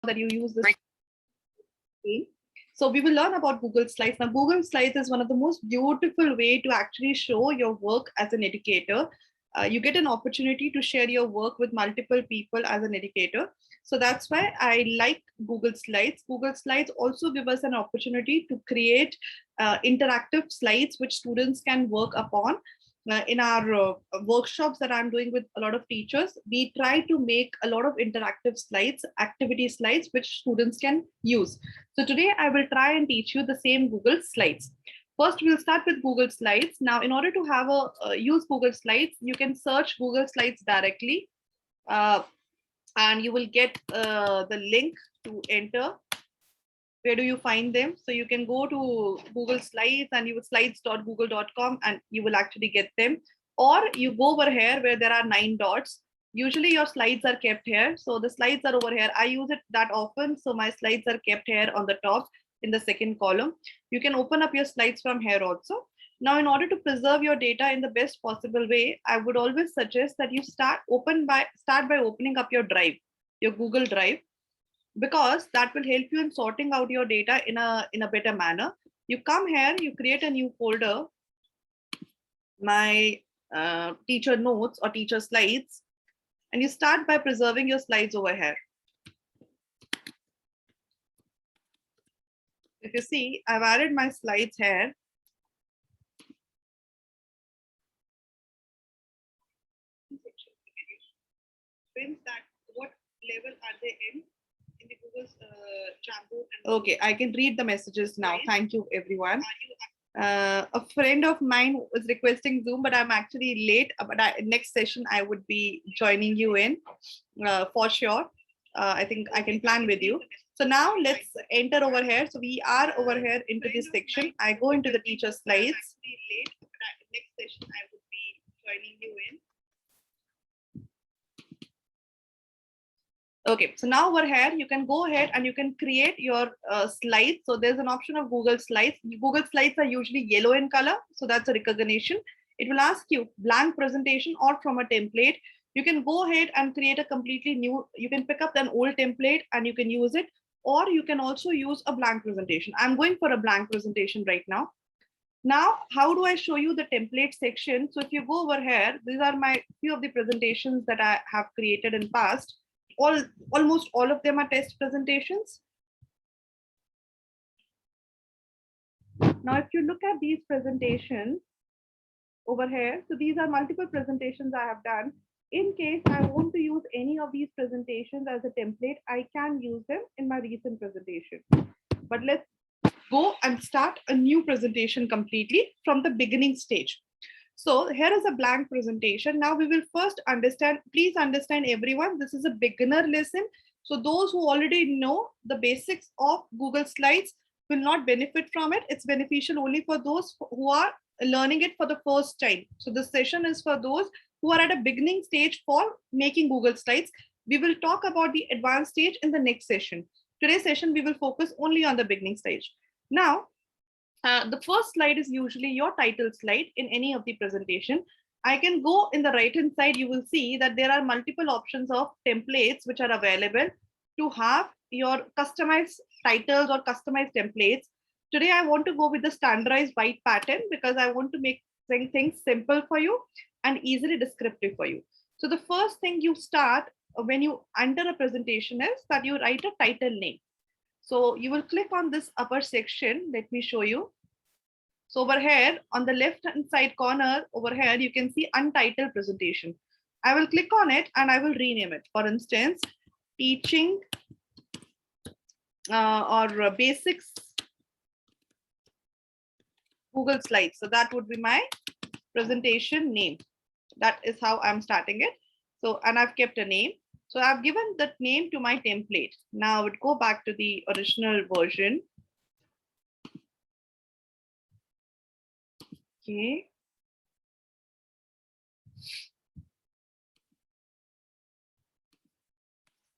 that you use this. So we will learn about Google Slides. Now, Google Slides is one of the most beautiful way to actually show your work as an educator. You get an opportunity to share your work with multiple people as an educator. So that's why I like Google Slides. Google Slides also give us an opportunity to create interactive slides which students can work upon. In our workshops that I'm doing with a lot of teachers, we try to make a lot of interactive slides, activity slides, which students can use. So today I will try and teach you the same Google Slides. First, we'll start with Google Slides. Now, in order to have use Google Slides, you can search Google Slides directly, and you will get the link to enter. Where do you find them? So you can go to Google Slides and you will slides.google.com and you will actually get them. Or you go over here where there are 9 dots. Usually your slides are kept here. So the slides are over here. I use it that often. So my slides are kept here on the top in the second column. You can open up your slides from here also. Now, in order to preserve your data in the best possible way, I would always suggest that you start by opening up your drive, your Google Drive, because that will help you in sorting out your data in a better manner. You come here, you create a new folder, my teacher notes or teacher slides, and you start by preserving your slides over here. If you see, I've added my slides here. That what level are they in the Google's Jamboard? Okay, I can read the messages now. Thank you, everyone. A friend of mine was requesting Zoom, but I'm actually late. But next session, I would be joining you in for sure. I think I can plan with you. So now let's enter over here. So we are over here into this section. I go into the teacher slides. Next session, I would be joining you in. Okay, so now over here, you can go ahead and you can create your slides. So there's an option of Google Slides. Google Slides are usually yellow in color. So that's a recognition. It will ask you blank presentation or from a template. You can go ahead and create a completely new, you can pick up an old template and you can use it, or you can also use a blank presentation. I'm going for a blank presentation right now. Now, how do I show you the template section? So if you go over here, these are my few of the presentations that I have created in past. Almost all of them are test presentations. Now, if you look at these presentations over here, so these are multiple presentations I have done. In case I want to use any of these presentations as a template, I can use them in my recent presentation. But let's go and start a new presentation completely from the beginning stage. So here is a blank presentation. Now we will first understand, please understand everyone, this is a beginner lesson. So those who already know the basics of Google Slides will not benefit from it. It's beneficial only for those who are learning it for the first time. So this session is for those who are at a beginning stage for making Google Slides. We will talk about the advanced stage in the next session. Today's session, we will focus only on the beginning stage. Now, the first slide is usually your title slide in any of the presentation. I can go in the right hand side, you will see that there are multiple options of templates which are available to have your customized titles or customized templates. Today, I want to go with the standardized white pattern because I want to make things simple for you and easily descriptive for you. So the first thing you start when you enter a presentation is that you write a title name. So you will click on this upper section. Let me show you. So over here on the left hand side corner over here, you can see untitled presentation. I will click on it and I will rename it. For instance, teaching or basics Google Slides. So that would be my presentation name. That is how I'm starting it. So, and I've kept a name. So I've given that name to my template. Now I would go back to the original version. Okay.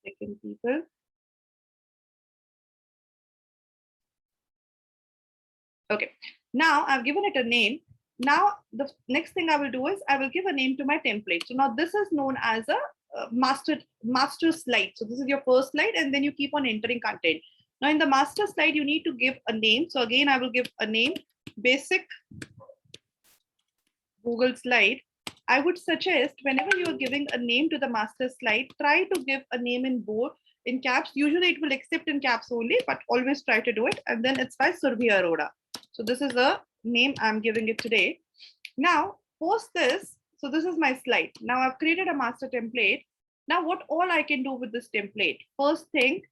Second people. Okay. Now I've given it a name. Now the next thing I will do is I will give a name to my template. So now this is known as a master slide. So this is your first slide, and then you keep on entering content. Now in the master slide, you need to give a name. So again, I will give a name, basic Google slide. I would suggest whenever you are giving a name to the master slide, try to give a name in bold, in caps. Usually it will accept in caps only, but always try to do it. And then it's by Surbhi Arora. So this is a name I'm giving it today. Now post this. So this is my slide. Now I've created a master template. Now what all I can do with this template? First thing,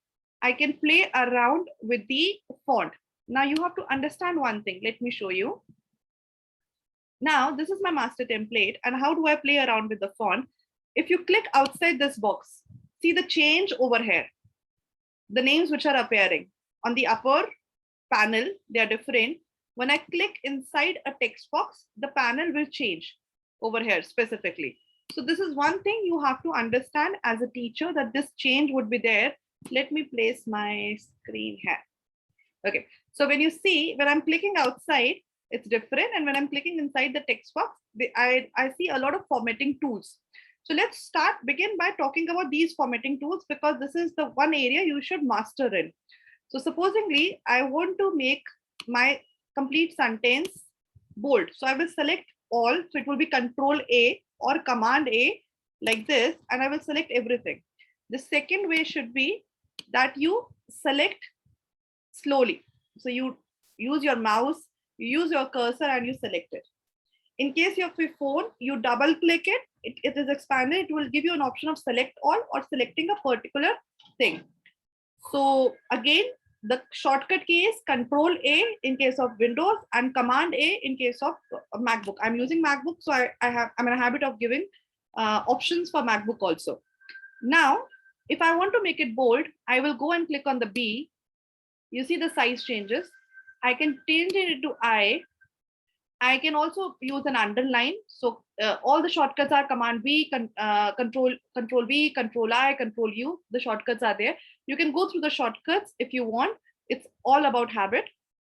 I can play around with the font. Now you have to understand one thing. Let me show you. Now this is my master template, and how do I play around with the font? If you click outside this box, see the change over here. The names which are appearing on the upper panel, they are different. When I click inside a text box, the panel will change over here specifically. So this is one thing you have to understand as a teacher, that this change would be there. Let me place my screen here. Okay, so when you see, when I'm clicking outside, it's different. And when I'm clicking inside the text box, I see a lot of formatting tools. So let's begin by talking about these formatting tools, because this is the one area you should master in. So supposingly, I want to make my complete sentence bold. So I will select all. So it will be Control A or Command A like this, and I will select everything. The second way should be that you select slowly. So you use your mouse, you use your cursor, and you select it. In case you have your phone, you double click it, it is expanded. It will give you an option of select all or selecting a particular thing. So again, the shortcut key is Control A in case of Windows and Command A in case of MacBook. I'm using MacBook, so I'm in a habit of giving options for MacBook also. Now, if I want to make it bold, I will go and click on the B. You see the size changes. I can change it to I. I can also use an underline. So all the shortcuts are Command B, Control B, Control I, Control U. The shortcuts are there. You can go through the shortcuts if you want. It's all about habit.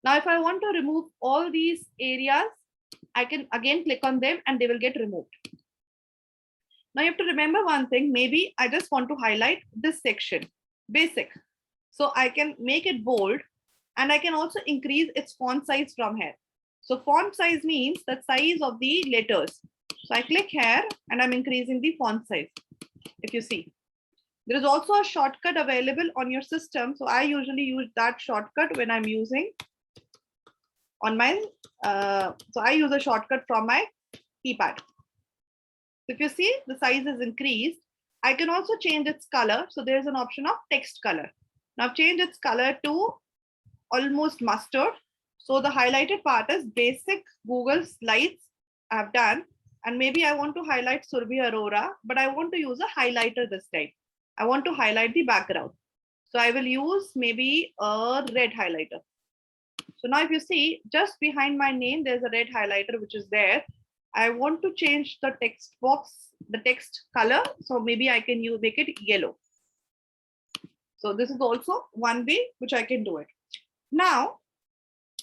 Now, if I want to remove all these areas, I can again click on them and they will get removed. Now you have to remember one thing. Maybe I just want to highlight this section, basic. So I can make it bold, and I can also increase its font size from here. So font size means the size of the letters. So I click here and I'm increasing the font size. If you see, there is also a shortcut available on your system. So I usually use that shortcut when I'm using on my, so I use a shortcut from my keypad. If you see, the size is increased. I can also change its color. So there's an option of text color. Now change its color to almost mustard. So the highlighted part is basic Google Slides I've done. And maybe I want to highlight Surbhi Arora, but I want to use a highlighter this time. I want to highlight the background. So I will use maybe a red highlighter. So now if you see, just behind my name, there's a red highlighter which is there. I want to change the text box, the text color. So maybe I can make it yellow. So this is also one way which I can do it. Now,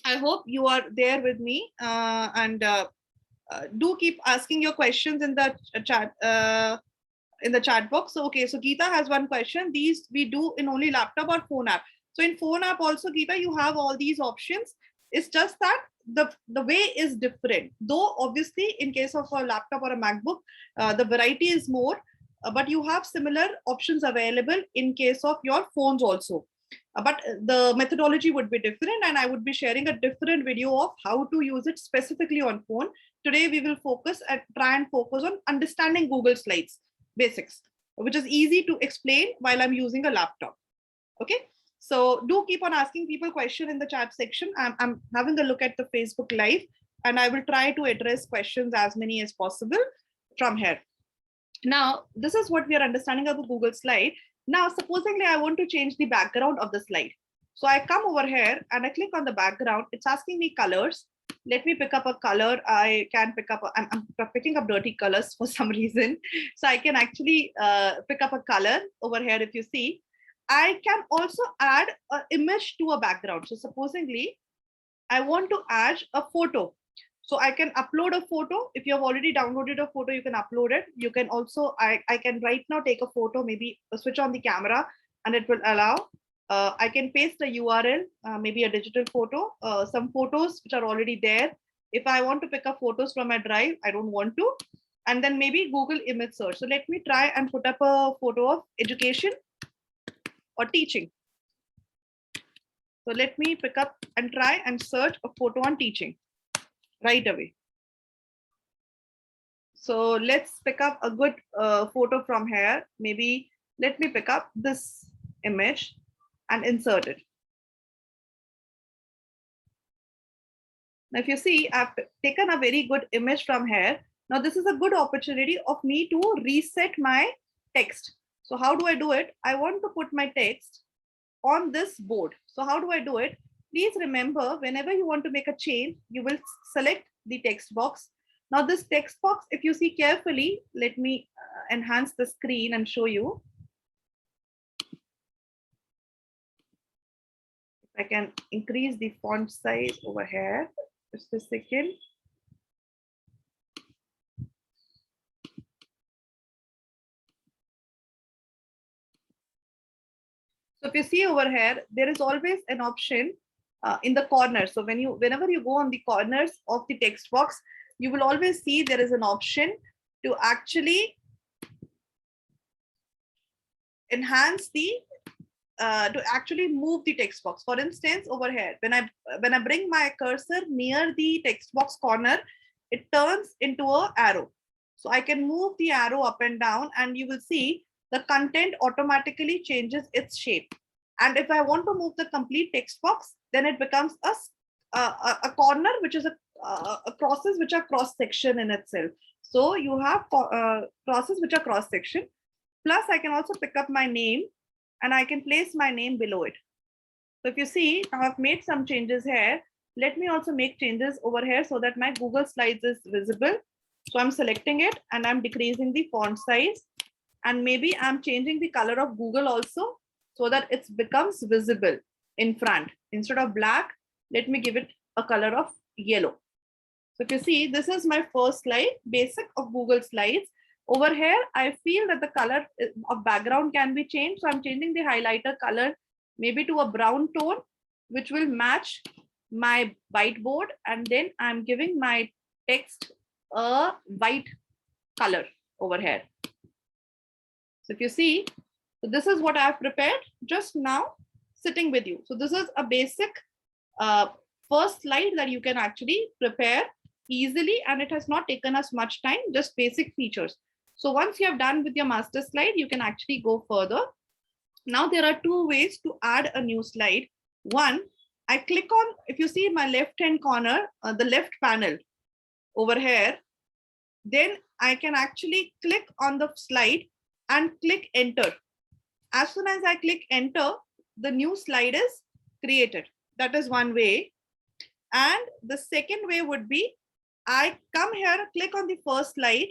I hope you are there with me and do keep asking your questions in the chat box. So, okay, so Geeta has one question. These we do in only laptop or phone app. So in phone app also, Geeta, you have all these options. It's just that the way is different. Though obviously in case of a laptop or a MacBook, the variety is more, but you have similar options available in case of your phones also. But the methodology would be different, and I would be sharing a different video of how to use it specifically on phone. Today, we will try and focus on understanding Google Slides basics, which is easy to explain while I'm using a laptop. Okay, so do keep on asking people questions in the chat section. I'm having a look at the Facebook Live, and I will try to address questions as many as possible from here. Now, this is what we are understanding about Google Slide. Now, supposedly I want to change the background of the slide. So I come over here and I click on the background. It's asking me colors. Let me pick up a color. I can pick up, I'm picking up dirty colors for some reason. So I can actually pick up a color over here. If you see, I can also add an image to a background. So supposedly I want to add a photo. So I can upload a photo. If you have already downloaded a photo, you can upload it. You can also, I can right now take a photo, maybe switch on the camera and it will allow. I can paste a URL, maybe a digital photo, some photos which are already there. If I want to pick up photos from my drive, I don't want to. And then maybe Google image search. So let me try and put up a photo of education or teaching. So let me pick up and try and search a photo on teaching right away. So let's pick up a good photo from here. Maybe let me pick up this image and insert it. Now, if you see, I've taken a very good image from here. Now, this is a good opportunity of me to reset my text. So how do I do it? I want to put my text on this board. So how do I do it? Please remember, whenever you want to make a change, you will select the text box. Now this text box, if you see carefully, let me enhance the screen and show you. If I can increase the font size over here, just a second. So if you see over here, there is always an option in the corner. So whenever you go on the corners of the text box, you will always see there is an option to actually enhance the to actually move the text box. For instance, over here, when I bring my cursor near the text box corner, it turns into an arrow. So I can move the arrow up and down, and you will see the content automatically changes its shape. And if I want to move the complete text box, then it becomes a corner, which is a crosses which are cross section in itself. So you have crosses which are cross section. Plus, I can also pick up my name and I can place my name below it. So if you see, now I've made some changes here. Let me also make changes over here so that my Google Slides is visible. So I'm selecting it and I'm decreasing the font size. And maybe I'm changing the color of Google also so that it becomes visible in front. Instead of black, let me give it a color of yellow. So if you see, this is my first slide, basic of Google Slides. Over here, I feel that the color of background can be changed. So I'm changing the highlighter color maybe to a brown tone, which will match my whiteboard. And then I'm giving my text a white color over here. So if you see, so this is what I've prepared just now sitting with you. So this is a basic first slide that you can actually prepare easily, and it has not taken us much time, just basic features. So once you have done with your master slide, you can actually go further. Now there are two ways to add a new slide. One, I click on, if you see my left-hand corner, the left panel over here, then I can actually click on the slide and click enter. As soon as I click enter, the new slide is created. That is one way. And the second way would be, I come here, click on the first slide,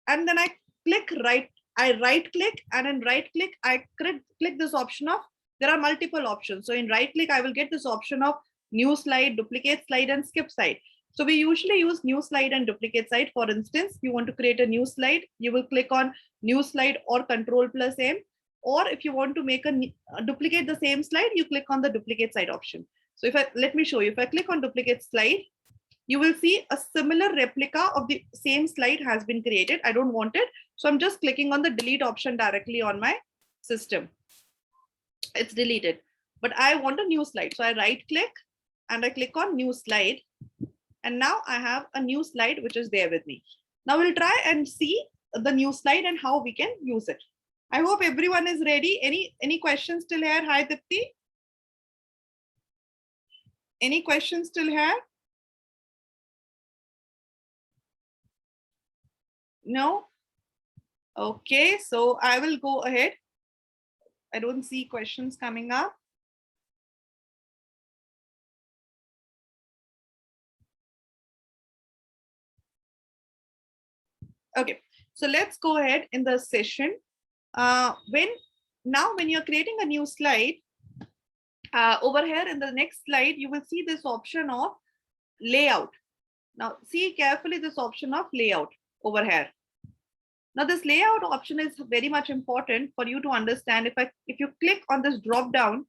and then I click right. I right click, and in right click, I click this option of, there are multiple options. So in right click, I will get this option of new slide, duplicate slide, and skip slide. So we usually use new slide and duplicate slide. For instance, you want to create a new slide, you will click on new slide or Control+M. Or if you want to make duplicate the same slide, you click on the duplicate slide option. So let me show you. If I click on duplicate slide, you will see a similar replica of the same slide has been created. I don't want it. So I'm just clicking on the delete option directly on my system. It's deleted, but I want a new slide. So I right click and I click on new slide. And now I have a new slide, which is there with me. Now we'll try and see the new slide and how we can use it. I hope everyone is ready. Any questions still here? Hi, Dipti. Any questions still here? No? Okay, so I will go ahead. I don't see questions coming up. Okay, so let's go ahead in the session. When you're creating a new slide, over here in the next slide, you will see this option of layout. Now see carefully this option of layout over here. Now this layout option is very much important for you to understand. If you click on this drop down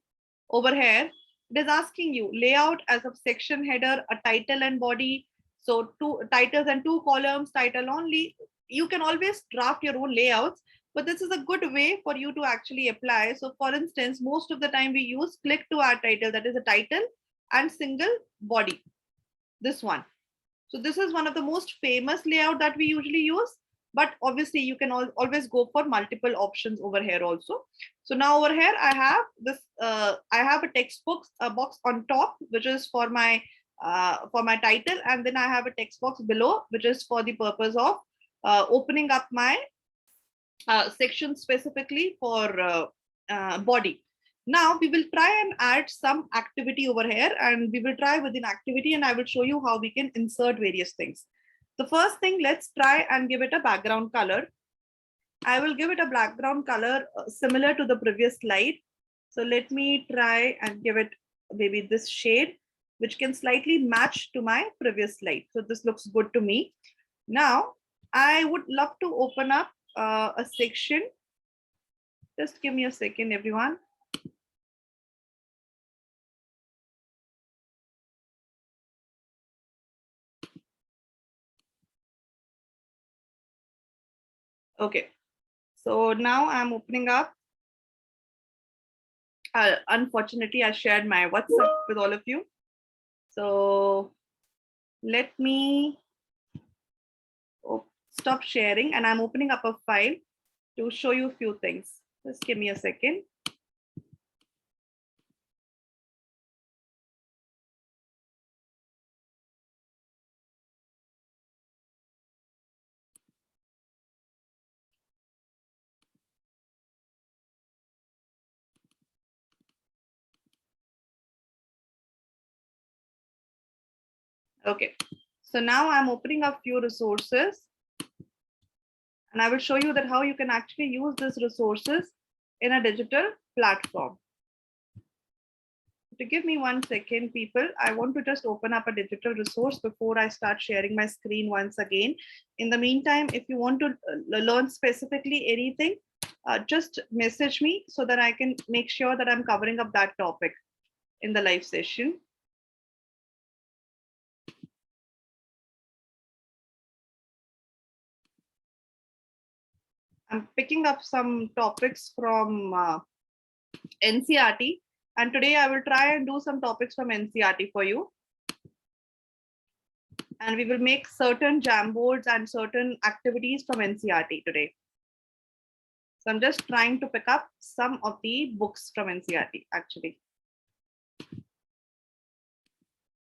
over here, it is asking you layout as a section header, a title and body. So two titles and two columns, title only. You can always draft your own layouts, but this is a good way for you to actually apply. So for instance, most of the time we use click to add title, that is a title and single body, this one. So this is one of the most famous layout that we usually use, but obviously you can always go for multiple options over here also. So now over here I have this, I have a text box on top, which is for my title, and then I have a text box below, which is for the purpose of opening up my section specifically for body. Now we will try and add some activity over here, and we will try within activity, and I will show you how we can insert various things. The first thing, let's try and give it a background color. I will give it a background color similar to the previous slide. So let me try and give it maybe this shade, which can slightly match to my previous slide. So this looks good to me. Now I would love to open up a section. Just give me a second, everyone. Okay, so now I'm opening up. Unfortunately, I shared my WhatsApp with all of you. So let me stop sharing, and I'm opening up a file to show you a few things. Just give me a second. Okay, so now I'm opening up few resources, and I will show you that how you can actually use these resources in a digital platform. To give me 1 second, people, I want to just open up a digital resource before I start sharing my screen once again. In the meantime, if you want to learn specifically anything, just message me so that I can make sure that I'm covering up that topic in the live session. I'm picking up some topics from NCERT, and today I will try and do some topics from NCERT for you. And we will make certain Jamboards and certain activities from NCERT today. So I'm just trying to pick up some of the books from NCERT actually.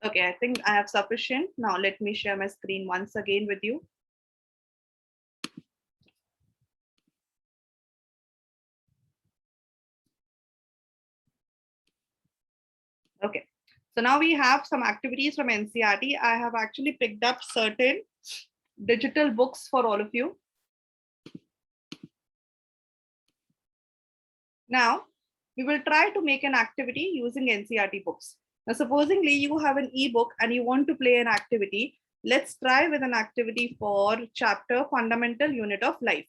Okay, I think I have sufficient. Now let me share my screen once again with you. Okay, so now we have some activities from NCERT. I have actually picked up certain digital books for all of you. Now we will try to make an activity using NCERT books. Now, supposingly you have an ebook and you want to play an activity. Let's try with an activity for chapter Fundamental Unit of Life.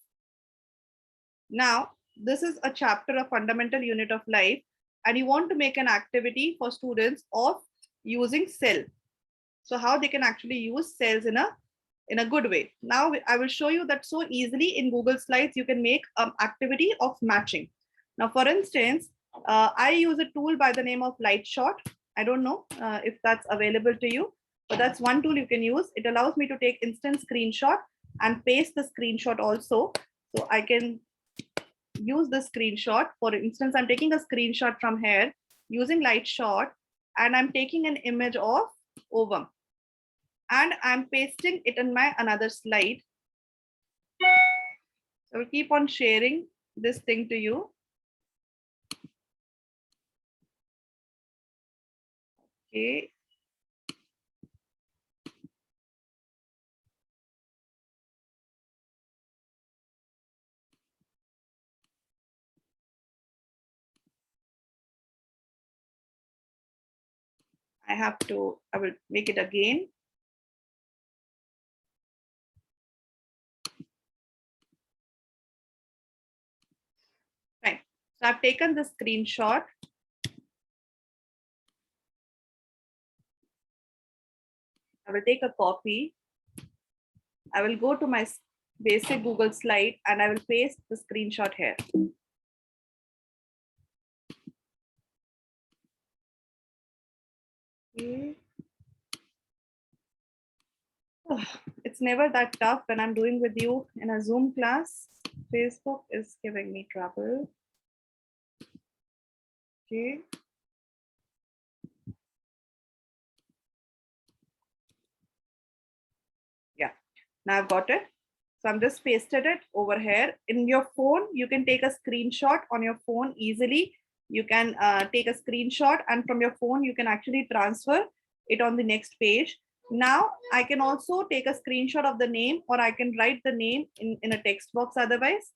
Now, this is a chapter of Fundamental Unit of Life, and you want to make an activity for students of using cell. So how they can actually use cells in a good way. Now I will show you that so easily in Google Slides. You can make an activity of matching. Now, for instance, I use a tool by the name of Lightshot. I don't know if that's available to you, but that's one tool you can use. It allows me to take instant screenshot and paste the screenshot also. So I can use the screenshot. For instance, I'm taking a screenshot from here using Lightshot, and I'm taking an image of ovum, and I'm pasting it in my another slide. So I'll keep on sharing this thing to you. Okay. I will make it again. So I've taken the screenshot. I will take a copy. I will go to my basic Google slide and I will paste the screenshot here. Okay. Oh, it's never that tough when I'm doing with you in a Zoom class. Facebook is giving me trouble. Okay. Yeah, now I've got it. So I'm just pasted it over here. In your phone, you can take a screenshot on your phone easily. You can take a screenshot and from your phone, you can actually transfer it on the next page. Now I can also take a screenshot of the name or I can write the name in a text box otherwise.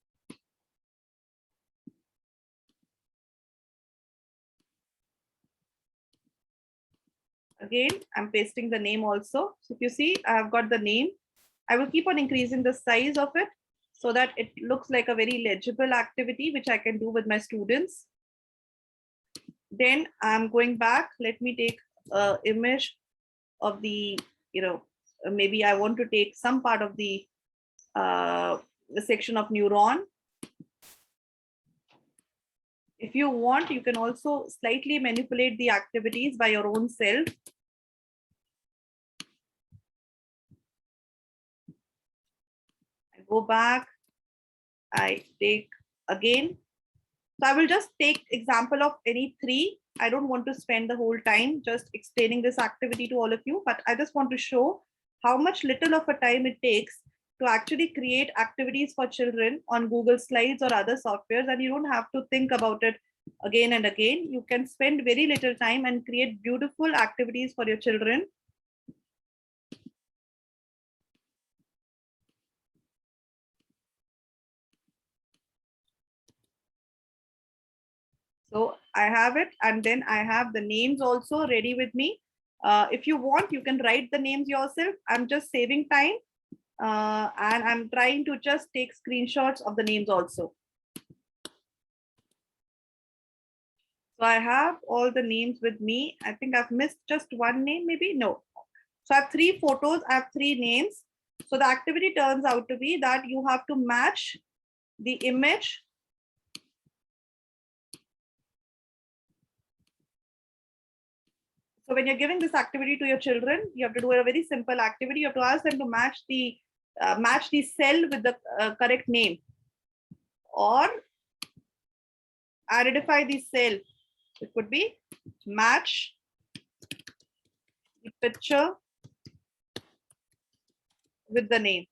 Again, I'm pasting the name also. So if you see, I have got the name. I will keep on increasing the size of it so that it looks like a very legible activity, which I can do with my students. Then I'm going back. Let me take an image of the, maybe I want to take some part of the section of neuron. If you want, you can also slightly manipulate the activities by your own self. I go back. I take again. So I will just take example of any three. I don't want to spend the whole time just explaining this activity to all of you, but I just want to show how much little of a time it takes to actually create activities for children on Google Slides or other softwares. And you don't have to think about it again and again. You can spend very little time and create beautiful activities for your children. So I have it, and then I have the names also ready with me. If you want, you can write the names yourself. I'm just saving time and I'm trying to just take screenshots of the names also. So I have all the names with me. I think I've missed just one name, maybe. No. So I have three photos. I have three names. So the activity turns out to be that you have to match the image. So when you're giving this activity to your children, you have to do a very simple activity. You have to ask them to match the cell with the correct name, or identify the cell. It could be match the picture with the name.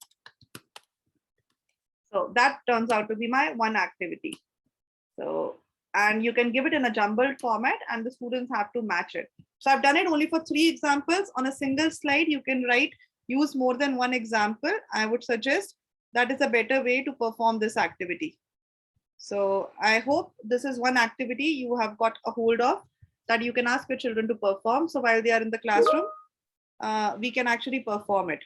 So that turns out to be my one activity. So, and you can give it in a jumbled format and the students have to match it. So I've done it only for 3 examples on a single slide. You can use more than one example. I would suggest that is a better way to perform this activity. So I hope this is one activity you have got a hold of that you can ask your children to perform. So while they are in the classroom, we can actually perform it.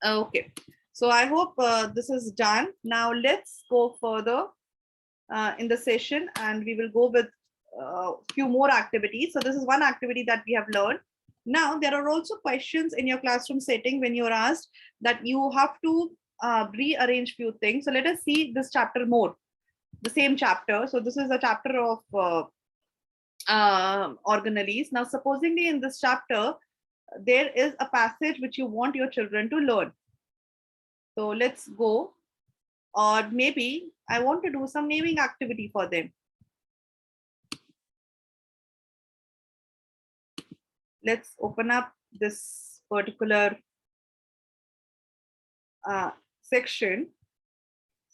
Okay, so I hope this is done. Now let's go further in the session and we will go with a few more activities. So this is one activity that we have learned. Now there are also questions in your classroom setting when you're asked that you have to rearrange few things. So let us see this chapter more, the same chapter. So this is a chapter of organelles. Now supposingly in this chapter, there is a passage which you want your children to learn. So let's go. Or maybe I want to do some naming activity for them. Let's open up this particular section.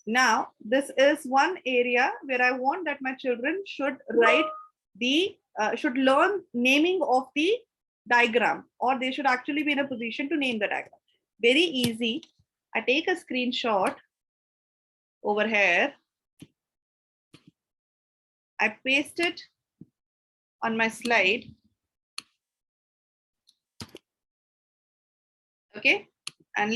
Now, this is one area where I want that my children should should learn naming of the diagram, or they should actually be in a position to name the diagram. Very easy. I take a screenshot over here. I paste it on my slide. Okay, and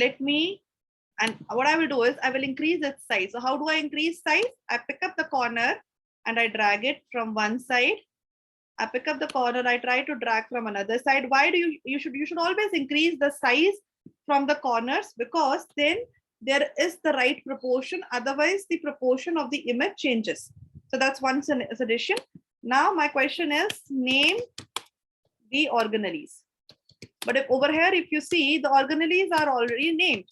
what I will do is I will increase its size. So how do I increase size? I pick up the corner and I drag it from one side. I pick up the corner, I try to drag from another side. Why do you should always increase the size from the corners, because then there is the right proportion. Otherwise, the proportion of the image changes. So that's one suggestion. Now my question is, name the organelles. But if over here, if you see, the organelles are already named.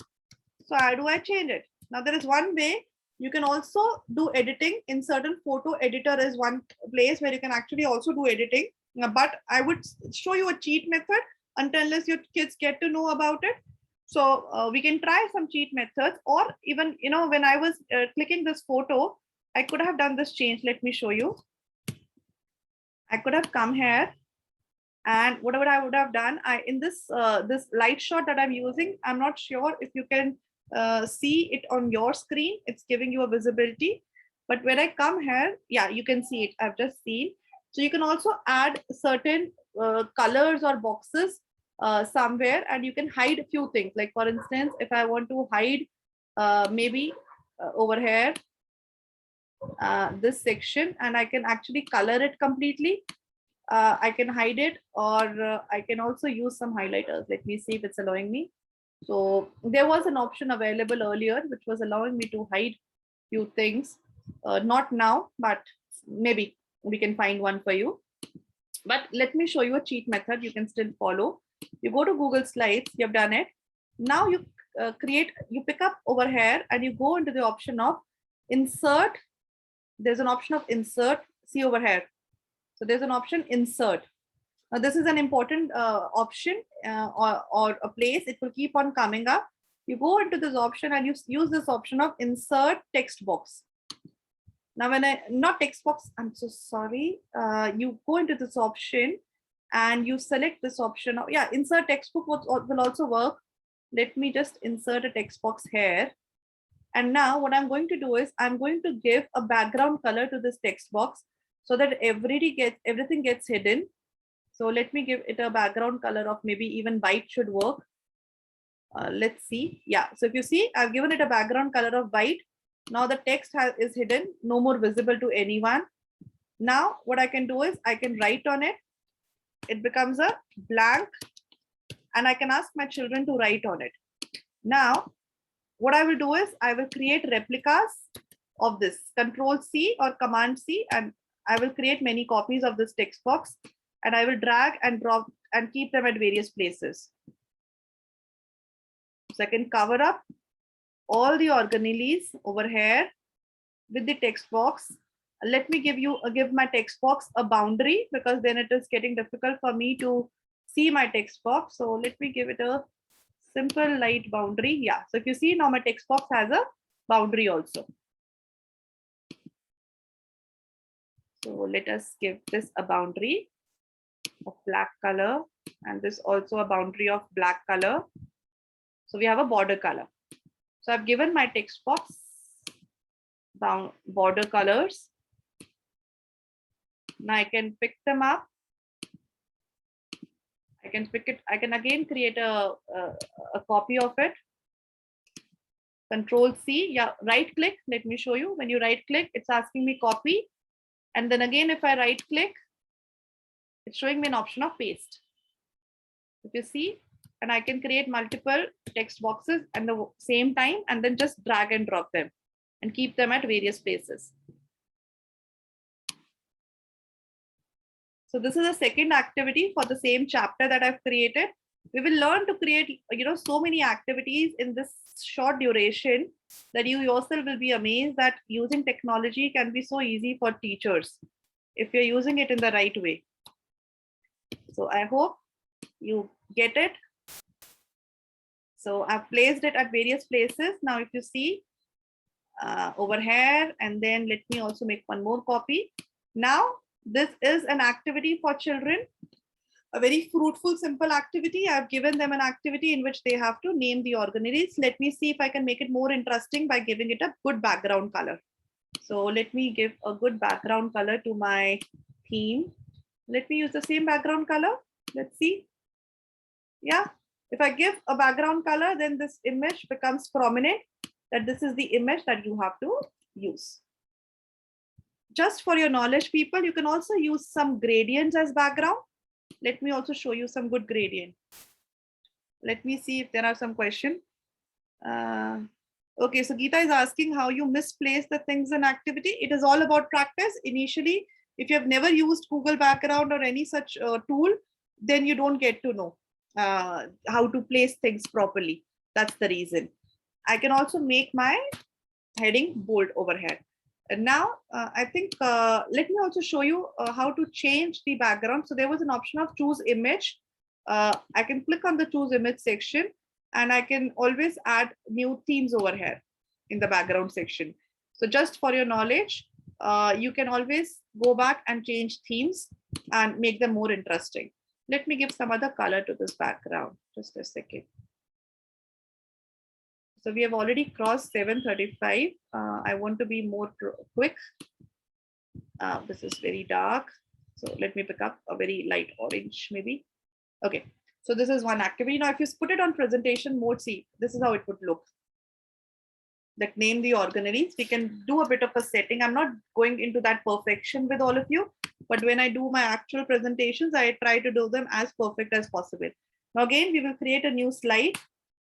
So how do I change it? Now there is one way. You can also do editing in certain photo editor is one place where you can actually also do editing. But I would show you a cheat method unless your kids get to know about it. So we can try some cheat methods, or even, when I was clicking this photo, I could have done this change. Let me show you. I could have come here, and whatever I would have done, in this light shot that I'm using, I'm not sure if you can see it on your screen. It's giving you a visibility, but when I come here, yeah, you can see it. I've just seen. So you can also add certain colors or boxes somewhere, and you can hide a few things. Like for instance, if I want to hide maybe over here this section, and I can actually color it completely. I can hide it, or I can also use some highlighters. Let me see if it's allowing me. So there was an option available earlier which was allowing me to hide few things. Not now, but maybe we can find one for you. But let me show you a cheat method you can still follow. You go to Google Slides, you've done it. Now you you pick up over here and you go into the option of insert. There's an option of insert. See over here. So there's an option insert. Now this is an important option or a place. It will keep on coming up. You go into this option and you use this option of insert text box. Now when not text box, I'm so sorry. You go into this option and you select this option. Yeah, insert text box will also work. Let me just insert a text box here. And now what I'm going to do is I'm going to give a background color to this text box so that everything gets hidden. So let me give it a background color of maybe even white should work. Let's see. Yeah. So if you see, I've given it a background color of white. Now the text is hidden, no more visible to anyone. Now what I can do is I can write on it. It becomes a blank, and I can ask my children to write on it. Now what I will do is I will create replicas of this. Control C or Command C, and I will create many copies of this text box, and I will drag and drop and keep them at various places. So I can cover up all the organelles over here with the text box. Let me give my text box a boundary, because then it is getting difficult for me to see my text box. So let me give it a simple light boundary. Yeah. So if you see now, my text box has a boundary also. So let us give this a boundary of black color, and this also a boundary of black color. So we have a border color. So I've given my text box border colors. Now I can pick them up. I can pick it. I can again create a copy of it. Control C. Yeah, right click. Let me show you. When you right click, it's asking me copy. And then again, if I right click, it's showing me an option of paste. If you see, and I can create multiple text boxes at the same time, and then just drag and drop them and keep them at various places. So this is a second activity for the same chapter that I've created. We will learn to create, so many activities in this short duration that you yourself will be amazed that using technology can be so easy for teachers if you're using it in the right way. So I hope you get it. So I've placed it at various places. Now, if you see over here, and then let me also make one more copy. Now, this is an activity for children, a very fruitful, simple activity. I've given them an activity in which they have to name the organelles. Let me see if I can make it more interesting by giving it a good background color. So let me give a good background color to my theme. Let me use the same background color. Let's see. Yeah, if I give a background color, then this image becomes prominent, that this is the image that you have to use. Just for your knowledge, people, you can also use some gradients as background. Let me also show you some good gradient. Let me see if there are some questions. Okay, so Geeta is asking how you misplace the things in activity. It is all about practice. Initially, if you have never used Google background or any such tool, then you don't get to know how to place things properly. That's the reason. I can also make my heading bold overhead. And now I think let me also show you how to change the background. So there was an option of choose image. I can click on the choose image section and I can always add new themes over here in the background section. So just for your knowledge, you can always go back and change themes and make them more interesting. Let me give some other color to this background. Just a second. So we have already crossed 7:35. I want to be more quick. This is very dark. So let me pick up a very light orange maybe. Okay, so this is one activity. Now, if you put it on presentation mode, see, this is how it would look. That name the organelles. We can do a bit of a setting. I'm not going into that perfection with all of you, but when I do my actual presentations, I try to do them as perfect as possible. Now, again, we will create a new slide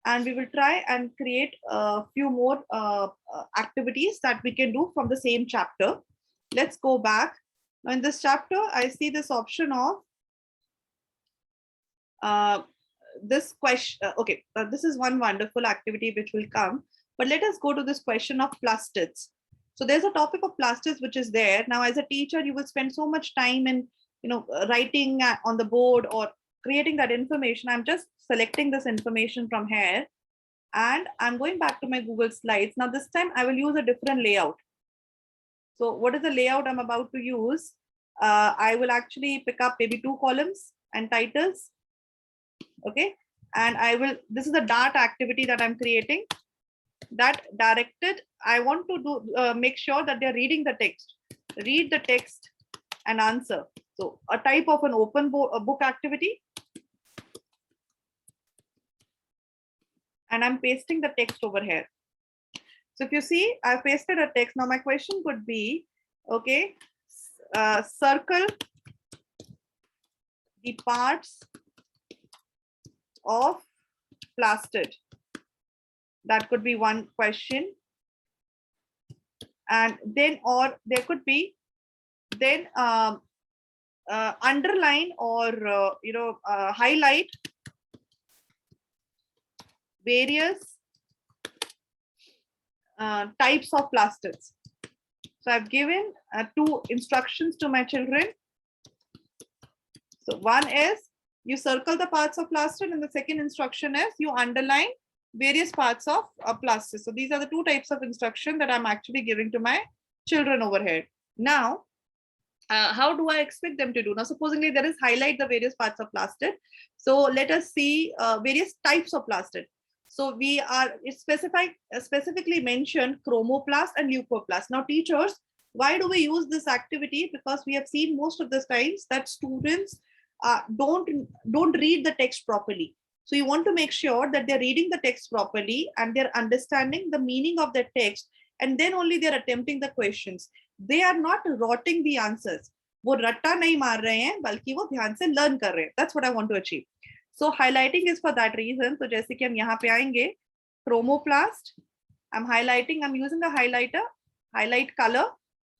and we will try and create a few more activities that we can do from the same chapter. Let's go back. Now, in this chapter, I see this option of this question. Okay, this is one wonderful activity which will come, but let us go to this question of plastids. So there's a topic of plastids which is there. Now, as a teacher, you will spend so much time in writing on the board or creating that information. I'm just selecting this information from here and I'm going back to my Google Slides. Now, this time I will use a different layout. So what is the layout I'm about to use? I will actually pick up maybe 2 columns and titles. Okay, and I will, this is a Dart activity that I'm creating. That directed, I want to do make sure that they're reading the text. Read the text and answer. So a type of an open book activity. And I'm pasting the text over here. So if you see, I've pasted a text. Now my question could be, okay, circle the parts of plastid. That could be one question. And then, or there could be then underline or highlight various types of plastids. So I've given 2 instructions to my children. So one is you circle the parts of plastid, and the second instruction is you underline various parts of plastid. So these are the 2 types of instruction that I'm actually giving to my children over here. Now, how do I expect them to do? Now, supposedly there is highlight the various parts of plastid. So let us see various types of plastid. So we are specifically mentioned chromoplast and leucoplast. Now, teachers, why do we use this activity? Because we have seen most of the times that students don't read the text properly. So you want to make sure that they're reading the text properly and they're understanding the meaning of the text, and then only they're attempting the questions. They are not rotting the answers. वो रट्टा नहीं मार रहे हैं, बल्कि वो ध्यान से learn कर रहे हैं. That's what I want to achieve. So highlighting is for that reason. So जैसे कि हम यहाँ पे आएंगे, chromoplast, I'm highlighting, I'm using a highlighter, highlight color.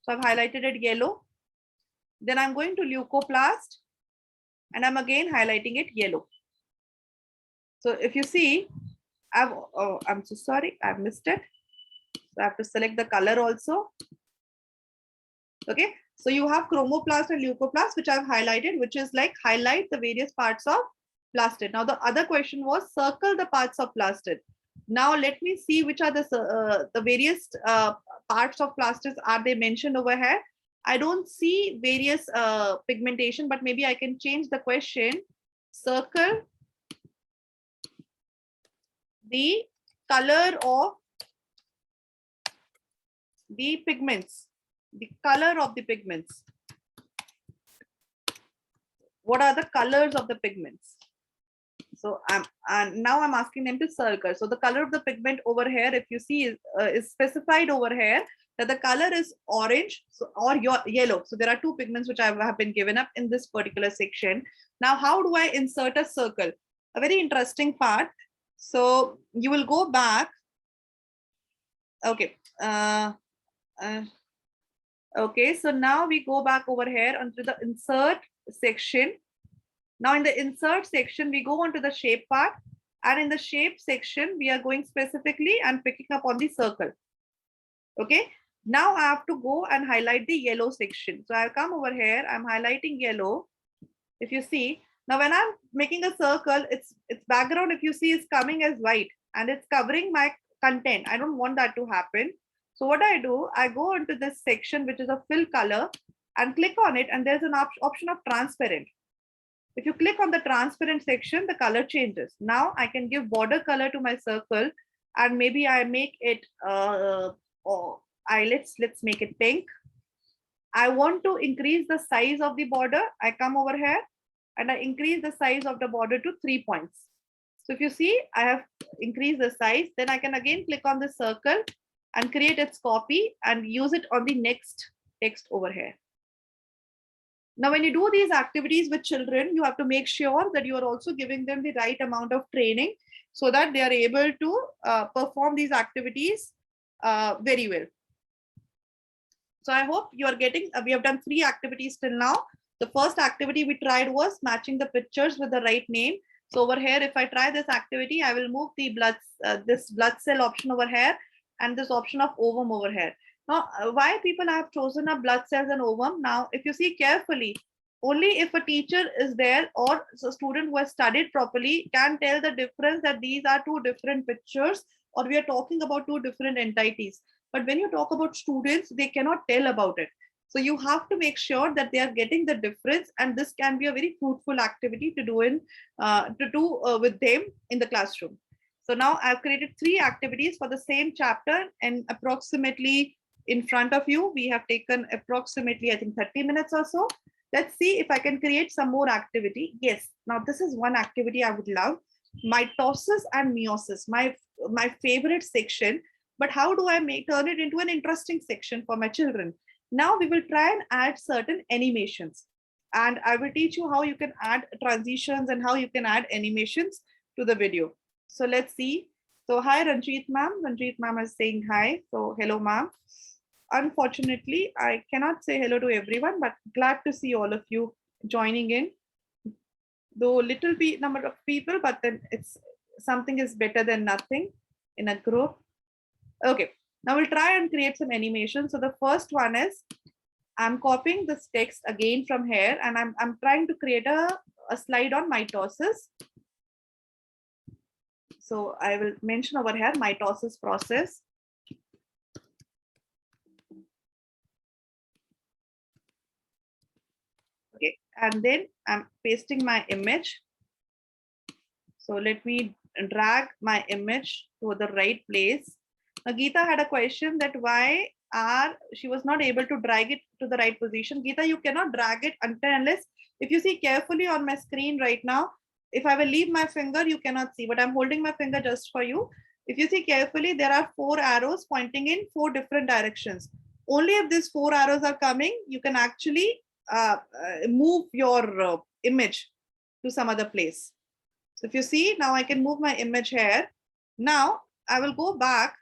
So I've highlighted it yellow. Then I'm going to leucoplast and I'm again highlighting it yellow. So if you see, I'm so sorry, I've missed it. So I have to select the color also. Okay, so you have chromoplast and leucoplast, which I've highlighted, which is like highlight the various parts of plastid. Now the other question was circle the parts of plastid. Now let me see which are the various parts of plastid are they mentioned over here. I don't see various pigmentation, but maybe I can change the question. Circle the color of the pigments, the color of the pigments. What are the colors of the pigments? So now I'm asking them to circle. So the color of the pigment over here, if you see, is specified over here. that the color is orange or yellow. So there are two pigments which have been given up in this particular section. Now, how do I insert a circle? A very interesting part. So you will go back. Okay. Okay, so now we go back over here onto the insert section. Now in the insert section, we go onto the shape part, and in the shape section, we are going specifically and picking up on the circle. Okay, now I have to go and highlight the yellow section. So I'll come over here, I'm highlighting yellow. If you see, now when I'm making a circle, its background, if you see, is coming as white and it's covering my content. I don't want that to happen. So what I do, I go into this section, which is a fill color, and click on it, and there's an option of transparent. If you click on the transparent section, the color changes. Now I can give border color to my circle, and maybe I make it, let's make it pink. I want to increase the size of the border. I come over here and I increase the size of the border to 3 points. So if you see, I have increased the size, then I can again click on the circle and create its copy and use it on the next text over here. Now, when you do these activities with children, you have to make sure that you are also giving them the right amount of training so that they are able to perform these activities very well. So I hope you are getting, we have done 3 activities till now. The first activity we tried was matching the pictures with the right name. So over here, if I try this activity, I will move the this blood cell option over here and this option of ovum over here. Now, why people have chosen a blood cells and ovum? Now, if you see carefully, only if a teacher is there or a student who has studied properly can tell the difference that these are 2 different pictures or we are talking about 2 different entities. But when you talk about students, they cannot tell about it. So you have to make sure that they are getting the difference, and this can be a very fruitful activity to do with them in the classroom. So now I've created 3 activities for the same chapter, and approximately in front of you, we have taken approximately, I think, 30 minutes or so. Let's see if I can create some more activity. Yes, now this is one activity I would love. Mitosis and meiosis, my favorite section. But how do I turn it into an interesting section for my children? Now we will try and add certain animations. And I will teach you how you can add transitions and how you can add animations to the video. So let's see. So hi, Ranjit ma'am. Ranjit ma'am is saying hi. So hello, ma'am. Unfortunately, I cannot say hello to everyone, but glad to see all of you joining in. Though little number of people, but then it's something is better than nothing in a group. Okay, now we'll try and create some animation. So the first one is I'm copying this text again from here, and I'm trying to create a slide on mitosis. So I will mention over here mitosis process. Okay, and then I'm pasting my image. So let me drag my image to the right place. Now, Geeta had a question that why she was not able to drag it to the right position. Geeta, you cannot drag it until unless, if you see carefully on my screen right now, if I will leave my finger, you cannot see, but I'm holding my finger just for you. If you see carefully, there are 4 arrows pointing in 4 different directions. Only if these 4 arrows are coming, you can actually move your image to some other place. So if you see, now I can move my image here. Now I will go back.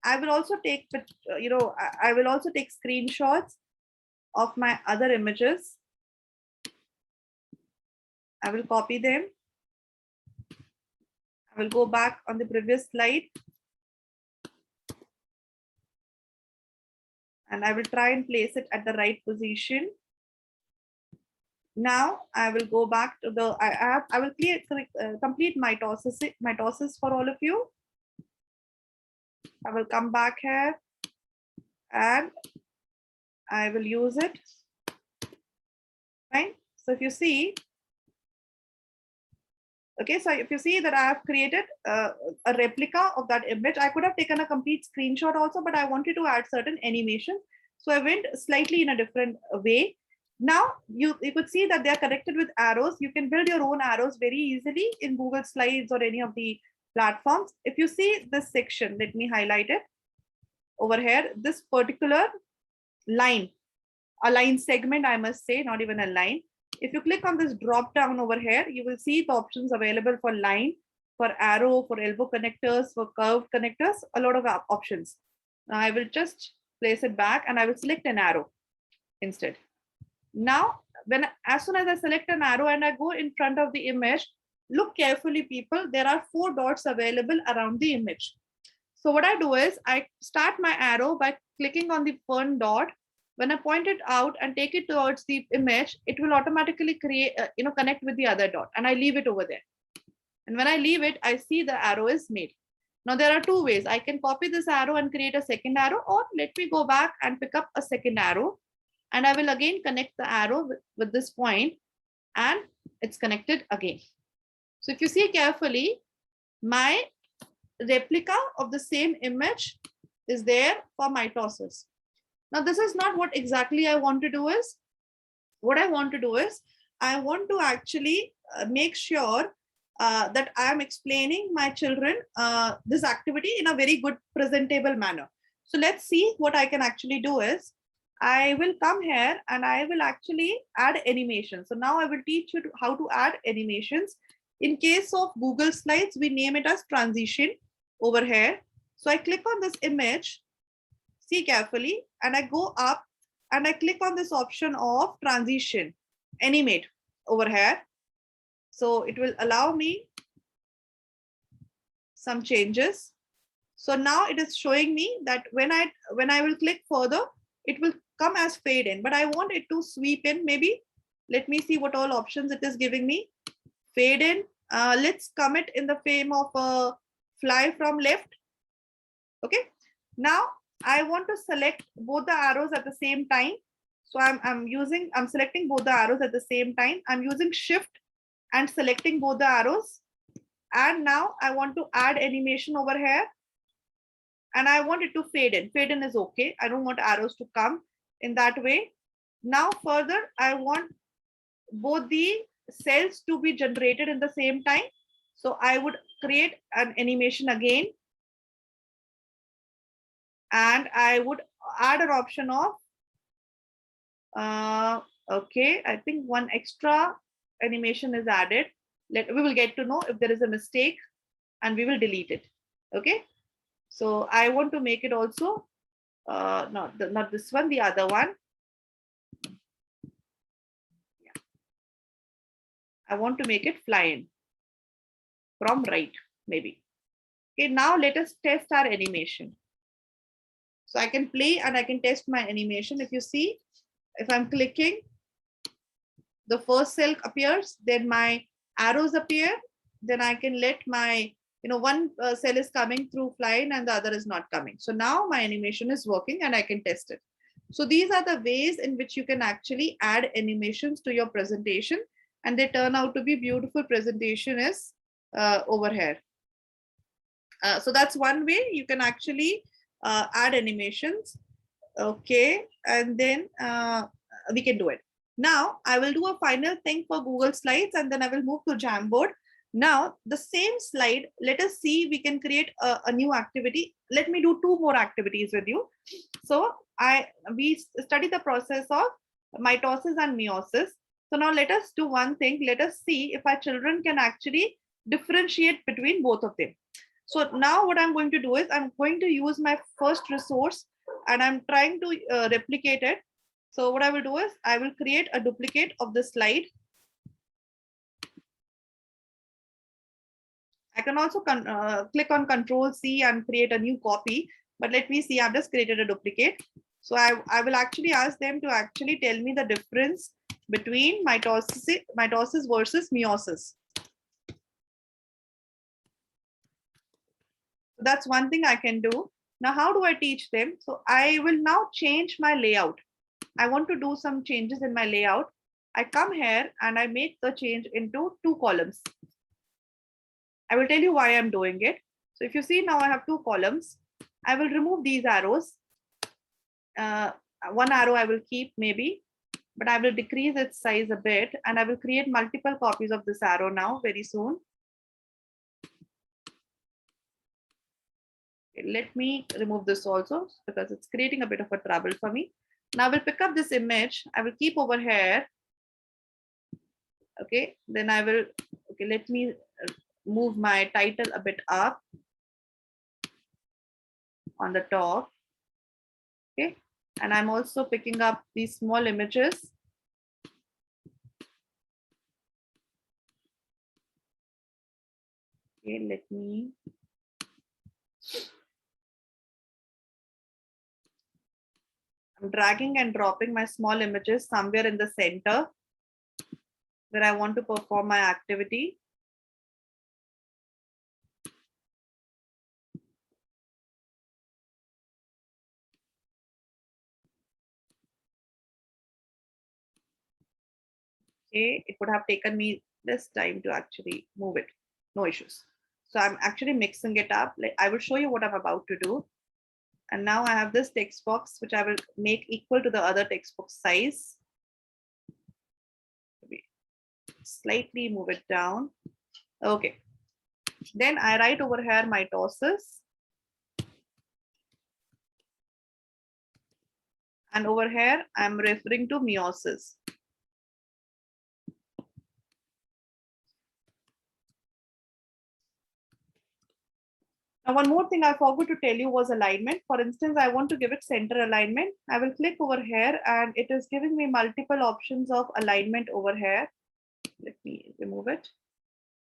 I will also take, I will also take screenshots of my other images. I will copy them. I will go back on the previous slide. And I will try and place it at the right position. Now I will go back to the, I will complete mitosis for all of you. I will come back here and I will use it. Fine. So if you see, okay, so if you see that I have created a replica of that image, I could have taken a complete screenshot also, but I wanted to add certain animation. So I went slightly in a different way. Now you could see that they are connected with arrows. You can build your own arrows very easily in Google Slides or any of the platforms. If you see this section, let me highlight it. over here, this particular line, a line segment, I must say, not even a line. If you click on this drop down over here, you will see the options available for line, for arrow, for elbow connectors, for curved connectors, a lot of options. Now I will just place it back and I will select an arrow instead. Now, as soon as I select an arrow and I go in front of the image, look carefully, people, there are 4 dots available around the image. So what I do is I start my arrow by clicking on the one dot. When I point it out and take it towards the image, it will automatically create, connect with the other dot, and I leave it over there. And when I leave it, I see the arrow is made. Now there are 2 ways. I can copy this arrow and create a second arrow, or let me go back and pick up a second arrow, and I will again connect the arrow with this point, and it's connected again. So if you see carefully, my replica of the same image is there for mitosis. Now, this is not what exactly I want to do is, what I want to do is, I want to actually make sure that I am explaining my children this activity in a very good presentable manner. So let's see what I can actually do is, I will come here and I will actually add animation. So now I will teach you how to add animations. In case of Google Slides, we name it as transition over here. So I click on this image, see carefully, and I go up and I click on this option of transition, animate over here. So it will allow me some changes. So now it is showing me that when I will click further, it will come as fade in, but I want it to sweep in. Maybe let me see what all options it is giving me. Fade in. Let's commit in the frame of a fly from left. Okay. Now I want to select both the arrows at the same time. So I'm selecting both the arrows at the same time. I'm using shift and selecting both the arrows. And now I want to add animation over here. And I want it to fade in. Fade in is okay. I don't want arrows to come in that way. Now further, I want both the cells to be generated in the same time. So I would create an animation again. And I would add an option of, okay, I think one extra animation is added. We will get to know if there is a mistake and we will delete it. Okay. So I want to make it also, not this one, the other one. Yeah. I want to make it fly in from right, maybe. Okay, now let us test our animation. So I can play and I can test my animation. If you see, if I'm clicking, the first cell appears, then my arrows appear, then I can let my, one cell is coming through flying and the other is not coming. So now my animation is working and I can test it. So these are the ways in which you can actually add animations to your presentation, and they turn out to be beautiful. Presentation is over here. So that's one way you can actually add animations. Okay, and then we can do it. Now I will do a final thing for Google Slides and then I will move to Jamboard. Now the same slide, let us see, we can create a new activity. Let me do 2 more activities with you. So we study the process of mitosis and meiosis. So now let us do one thing. Let us see if our children can actually differentiate between both of them. So now what I'm going to do is I'm going to use my first resource and I'm trying to replicate it. So what I will do is I will create a duplicate of the slide. I can also click on Control-C and create a new copy. But let me see, I've just created a duplicate. So I will actually ask them to actually tell me the difference between mitosis versus meiosis. So that's one thing I can do. Now, how do I teach them? So I will now change my layout. I want to do some changes in my layout. I come here and I make the change into 2 columns. I will tell you why I'm doing it. So if you see now I have 2 columns. I will remove these arrows. One arrow I will keep maybe, but I will decrease its size a bit and I will create multiple copies of this arrow now very soon. Okay, let me remove this also because it's creating a bit of a trouble for me. Now I will pick up this image. I will keep over here. Okay, then I will, okay, let me move my title a bit up on the top. Okay, and I'm also picking up these small images. Okay, let me. I'm dragging and dropping my small images somewhere in the center where I want to perform my activity. Okay, it would have taken me this time to actually move it. No issues. So I'm actually mixing it up. Like I will show you what I'm about to do. And now I have this text box, which I will make equal to the other text box size. Slightly move it down. Okay. Then I write over here mitosis. And over here, I'm referring to meiosis. Now, one more thing I forgot to tell you was alignment. For instance, I want to give it center alignment. I will click over here and it is giving me multiple options of alignment over here. Let me remove it.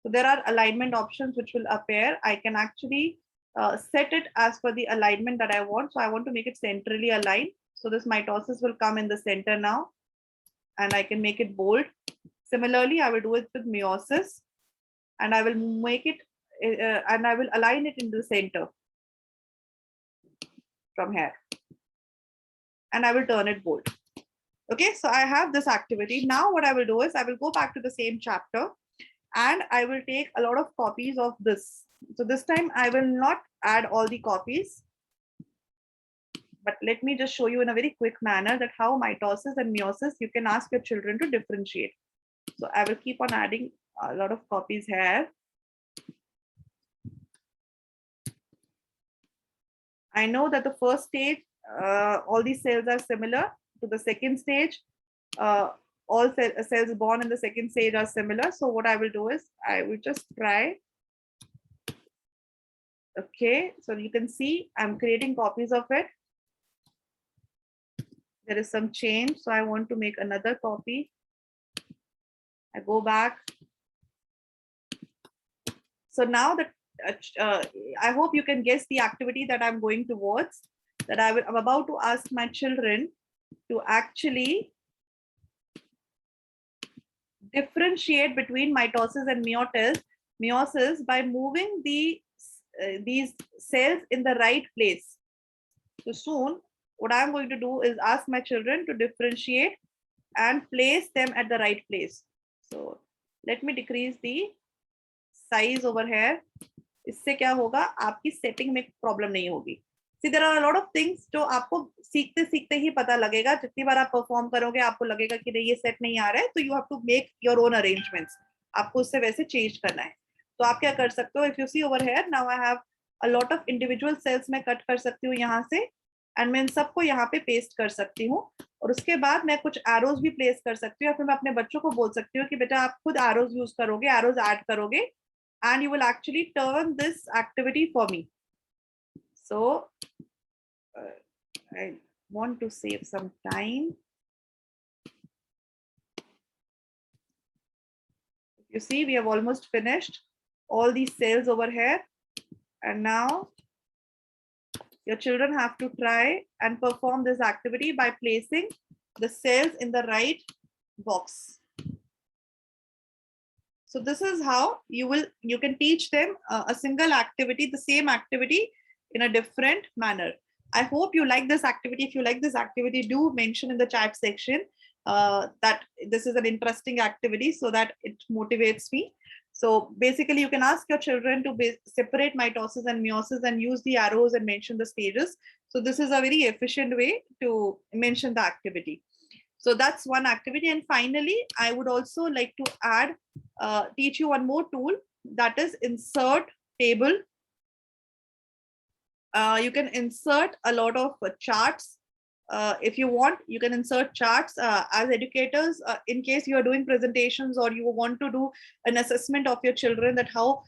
So there are alignment options which will appear. I can actually set it as per the alignment that I want. So I want to make it centrally aligned. So this mitosis will come in the center now and I can make it bold. Similarly, I will do it with meiosis and I will make it and I will align it in the center from here and I will turn it bold. Okay, so I have this activity. Now what I will do is I will go back to the same chapter and I will take a lot of copies of this. So this time I will not add all the copies, but let me just show you in a very quick manner that how mitosis and meiosis you can ask your children to differentiate. So I will keep on adding a lot of copies here. I know that the first stage, all these cells are similar to the second stage. All cells born in the second stage are similar. So what I will do is I will just try. Okay, so you can see I'm creating copies of it. There is some change. So I want to make another copy. I go back. So now that I hope you can guess the activity that I'm going towards, that I'm about to ask my children to actually differentiate between mitosis and meiosis by moving these cells in the right place. So soon, what I'm going to do is ask my children to differentiate and place them at the right place. So let me decrease the size over here. इससे क्या होगा आपकी setting में problem नहीं होगी. See, there are a lot of things जो आपको सीखते सीखते ही पता लगेगा. जितनी बार आप परफॉर्म करोगे आपको लगेगा कि नहीं ये सेट नहीं आ रहा है, तो you have to make your own arrangements. आपको उससे वैसे चेंज करना है. तो आप क्या कर सकते हो? If you see over here now I have a lot of individual cells मैं कट कर सकती हूँ यहाँ से एंड मैं इन सबको यहाँ पे पेस्ट कर सकती हूँ और उसके बाद मैं कुछ एरोज भी प्लेस कर सकती हूँ या फिर मैं अपने बच्चों को बोल सकती हूँ कि बेटा आप खुद एरोज यूज करोगे, एरोज ऐड करोगे and you will actually turn this activity for me. So I want to save some time. You see, we have almost finished all these cells over here. And now your children have to try and perform this activity by placing the cells in the right box. So this is how you can teach them a single activity, the same activity in a different manner. I hope you like this activity. If you like this activity, do mention in the chat section that this is an interesting activity so that it motivates me. So basically you can ask your children to separate mitosis and meiosis and use the arrows and mention the stages. So this is a very efficient way to mention the activity. So that's one activity. And finally, I would also like to add, teach you one more tool, that is insert table. You can insert a lot of charts. If you want, you can insert charts as educators in case you are doing presentations or you want to do an assessment of your children that how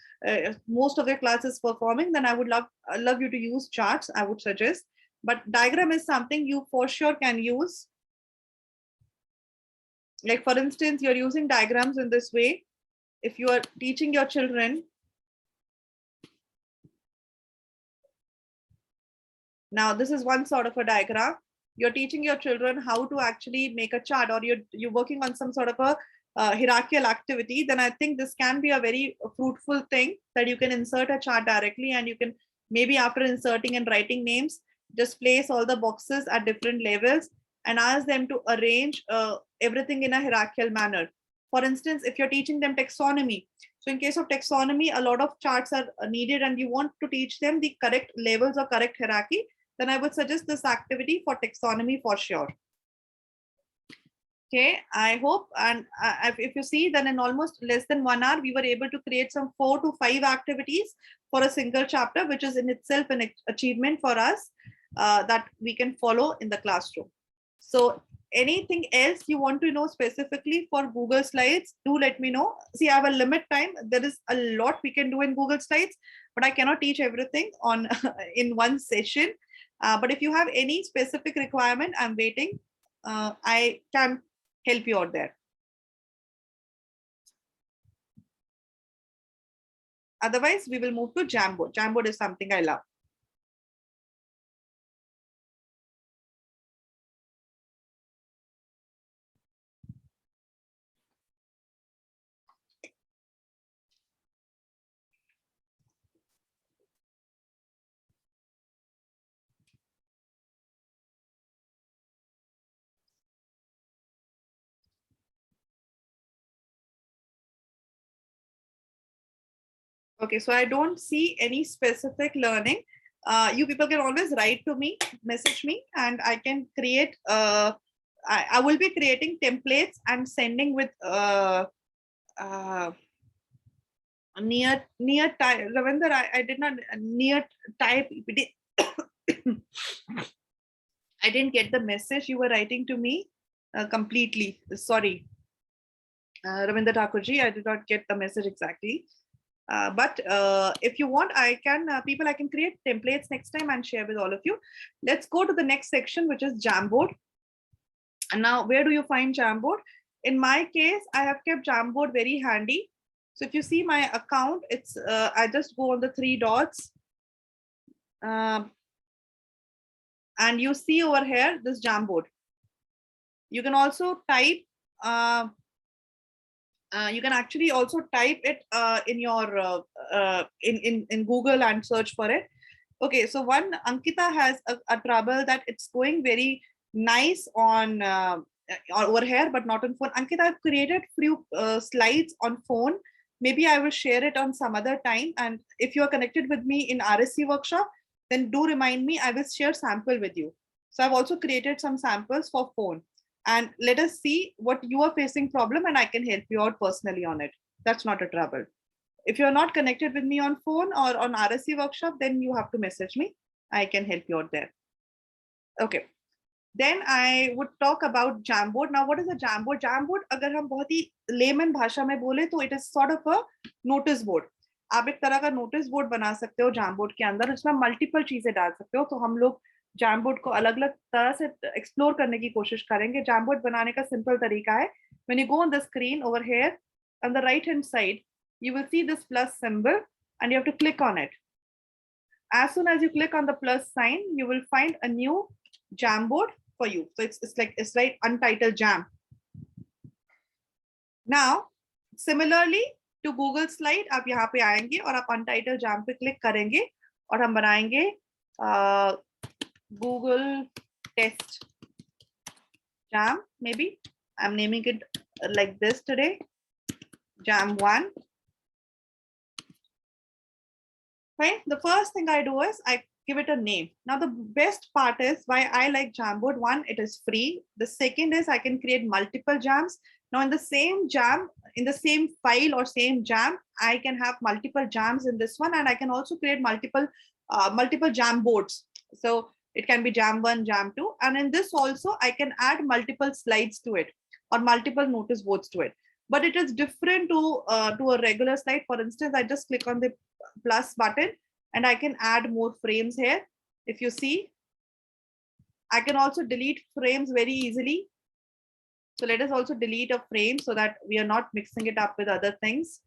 most of your class is performing, then I would love you to use charts, I would suggest. But diagram is something you for sure can use. Like for instance, you're using diagrams in this way. If you are teaching your children, now this is one sort of a diagram. You're teaching your children how to actually make a chart, or you're working on some sort of a hierarchical activity, then I think this can be a very fruitful thing that you can insert a chart directly, and you can maybe after inserting and writing names, just place all the boxes at different levels and ask them to arrange everything in a hierarchical manner. For instance, if you're teaching them taxonomy, so in case of taxonomy, a lot of charts are needed and you want to teach them the correct levels or correct hierarchy, then I would suggest this activity for taxonomy for sure. Okay, I hope, and if you see, then in almost less than 1 hour, we were able to create some 4 to 5 activities for a single chapter, which is in itself an achievement for us that we can follow in the classroom. So anything else you want to know specifically for Google Slides, do let me know. See, I have a limit time. There is a lot we can do in Google Slides, but I cannot teach everything on in one session. But if you have any specific requirement, I'm waiting. I can help you out there. Otherwise, we will move to Jamboard. Jamboard is something I love. Okay, so I don't see any specific learning. You people can always write to me, message me, and I can create, I will be creating templates and sending with near type. Ravinder, I did not near type. I didn't get the message you were writing to me completely. Sorry. Ravinder Thakurji, I did not get the message exactly. But if you want, I can I can create templates next time and share with all of you. Let's go to the next section, which is Jamboard. And now, where do you find Jamboard? In my case, I have kept Jamboard very handy. So if you see my account, it's I just go on the 3 dots. And you see over here this Jamboard. You can also type. You can actually also type it in your in Google and search for it. Okay, so one Ankita has a trouble that it's going very nice on over here, but not on phone. Ankita, I've created few slides on phone. Maybe I will share it on some other time. And if you are connected with me in RSC workshop, then do remind me. I will share sample with you. So I've also created some samples for phone. And let us see what you are facing problem, and I can help you out personally on it. That's not a trouble. If you're not connected with me on phone or on RSC workshop, then you have to message me. I can help you out there. Okay. Then I would talk about Jamboard. Now, what is a Jamboard? Jamboard, अगर हम बहुत ही layman भाषा में बोले तो it is sort of a notice board. आप एक तरह का notice board बना सकते हो Jamboard के अंदर, उसमें multiple चीजें डाल सकते हो. तो हम लोग Jamboard को अलग-अलग तरह से explore करने की कोशिश करेंगे. Jamboard बनाने का simple तरीका है. When you go on the screen over here, on the right hand side, you will see this plus symbol and you have to click on it. As soon as you click on the plus sign, you will find a new Jamboard for you. So it's like untitled Jam. Now, similarly to Google Slide, आप यहाँ पे आएंगे और आप untitled Jam पे click करेंगे और हम बनाएंगे Google Test Jam. Maybe I'm naming it like this today, Jam 1. Right. The first thing I do is I give it a name. Now, the best part is why I like Jamboard. One, it is free. The second is I can create multiple jams. Now, in the same jam, in the same file or same jam, I can have multiple jams in this one, and I can also create multiple multiple Jamboards. So it can be Jam 1, Jam 2. And in this also, I can add multiple slides to it or multiple notice boards to it. But it is different to a regular slide. For instance, I just click on the plus button and I can add more frames here. If you see, I can also delete frames very easily. So let us also delete a frame so that we are not mixing it up with other things.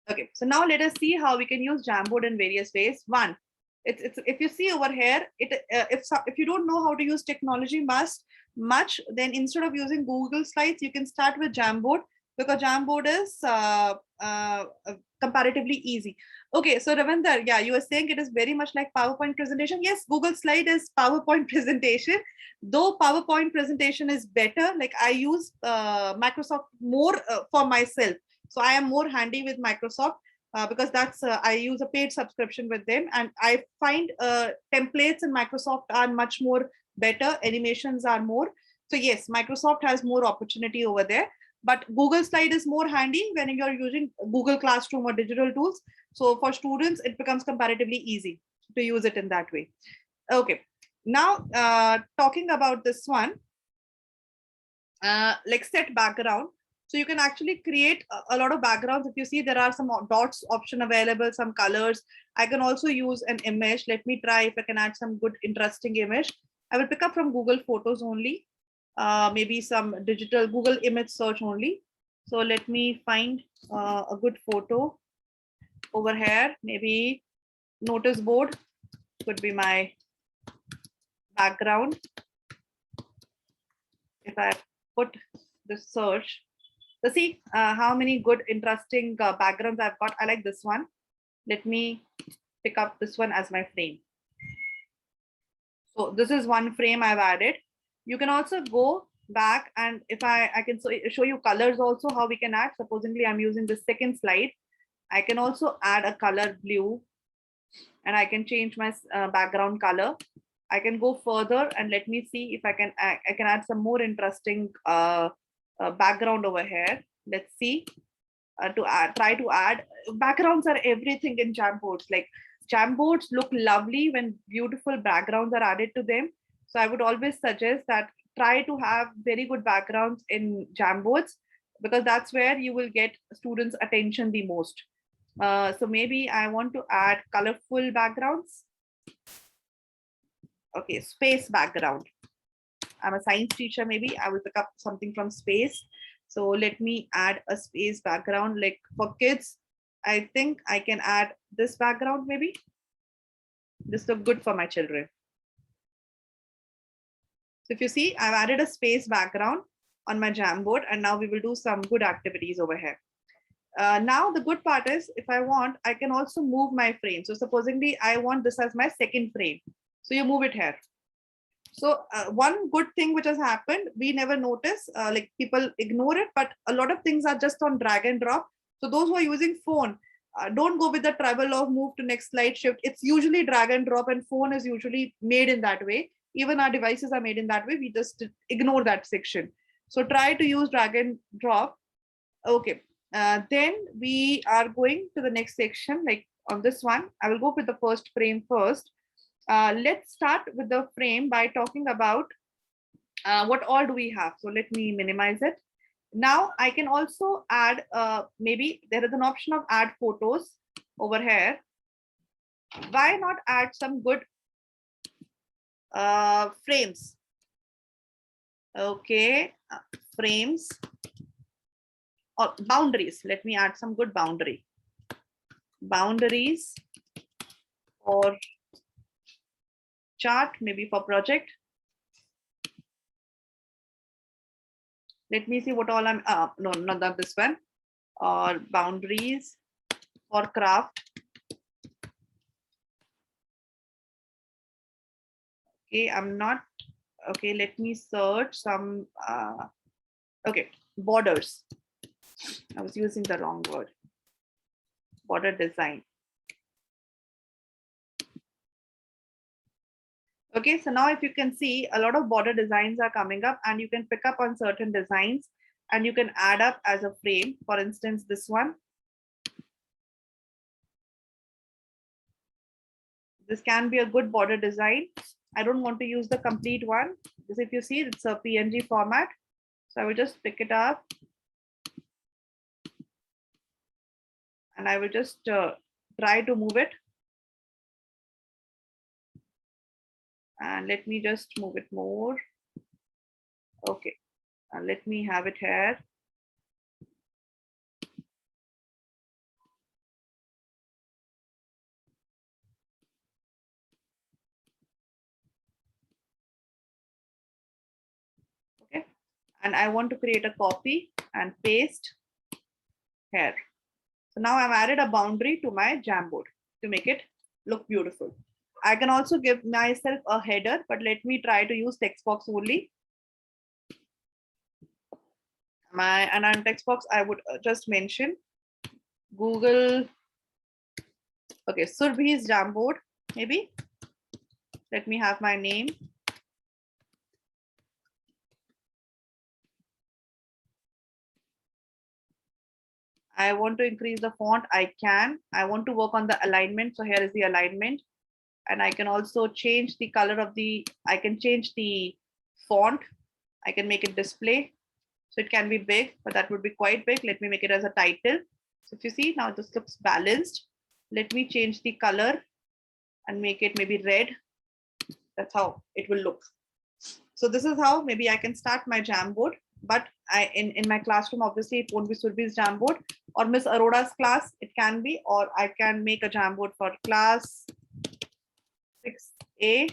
Okay, so now let us see how we can use Jamboard in various ways. One, it's if you see over here, if you don't know how to use technology much, then instead of using Google Slides, you can start with Jamboard, because Jamboard is comparatively easy. Okay, so Ravinder, yeah, you were saying it is very much like PowerPoint presentation. Yes, Google Slide is PowerPoint presentation, though PowerPoint presentation is better. Like I use Microsoft more for myself. So I am more handy with Microsoft because that's I use a paid subscription with them, and I find templates in Microsoft are much more better. Animations are more. So yes, Microsoft has more opportunity over there. But Google Slide is more handy when you're using Google Classroom or digital tools. So for students, it becomes comparatively easy to use it in that way. Okay, now talking about this one, like set background. So you can actually create a lot of backgrounds. If you see, there are some dots option available, some colors. I can also use an image. Let me try if I can add some good, interesting image. I will pick up from Google Photos only. Maybe some digital Google image search only. So let me find a good photo over here. Maybe notice board could be my background. If I put the search, so see how many good, interesting backgrounds I've got. I like this one. Let me pick up this one as my frame. So this is one frame I've added. You can also go back, and if I can show you colors also, how we can add. Supposedly I'm using the second slide. I can also add a color blue, and I can change my background color. I can go further and let me see if I can add some more interesting background over here. Let's see. Try to add backgrounds are everything in Jamboards. Like Jamboards look lovely when beautiful backgrounds are added to them. So I would always suggest that try to have very good backgrounds in Jamboards, because that's where you will get students' attention the most. So maybe I want to add colorful backgrounds. Okay, space background. I'm a science teacher, maybe I will pick up something from space. So let me add a space background. Like for kids, I think I can add this background maybe. This looks good for my children. So if you see, I've added a space background on my Jamboard, and now we will do some good activities over here. Now the good part is, if I want, I can also move my frame. So supposedly I want this as my second frame. So you move it here. So one good thing which has happened, we never notice, like people ignore it, but a lot of things are just on drag and drop. So those who are using phone, don't go with the trouble of move to next slide shift. It's usually drag and drop, and phone is usually made in that way. Even our devices are made in that way. We just ignore that section. So try to use drag and drop. Okay. Then we are going to the next section. Like on this one, I will go with the first frame first. Let's start with the frame by talking about what all do we have. So let me minimize it. Now I can also add, maybe there is an option of add photos over here. Why not add some good frames? Okay, frames or boundaries. Let me add some good boundaries or chart, maybe for project. Let me see what all I'm, no, not this one, or boundaries for craft. Okay, I'm not, okay, let me search some, okay, borders. I was using the wrong word. Border design. Okay, so now if you can see, a lot of border designs are coming up, and you can pick up on certain designs and you can add up as a frame. For instance, this one. This can be a good border design. I don't want to use the complete one because if you see, it's a PNG format. So I will just pick it up and I will just try to move it. And let me just move it more. Okay, let me have it here. Okay, and I want to create a copy and paste here. So now I've added a boundary to my Jamboard to make it look beautiful. I can also give myself a header, but let me try to use text box only. And on text box, I would just mention Google. Okay, Surbhi's Jamboard, maybe. Let me have my name. I want to increase the font. I can. I want to work on the alignment. So here is the alignment. And I can also change the color of I can change the font. I can make it display. So it can be big, but that would be quite big. Let me make it as a title. So if you see now this looks balanced. Let me change the color and make it maybe red. That's how it will look. So this is how maybe I can start my Jamboard. But in my classroom, obviously it won't be Surbhi's Jamboard or Miss Arora's class. It can be, or I can make a Jamboard for class 6A.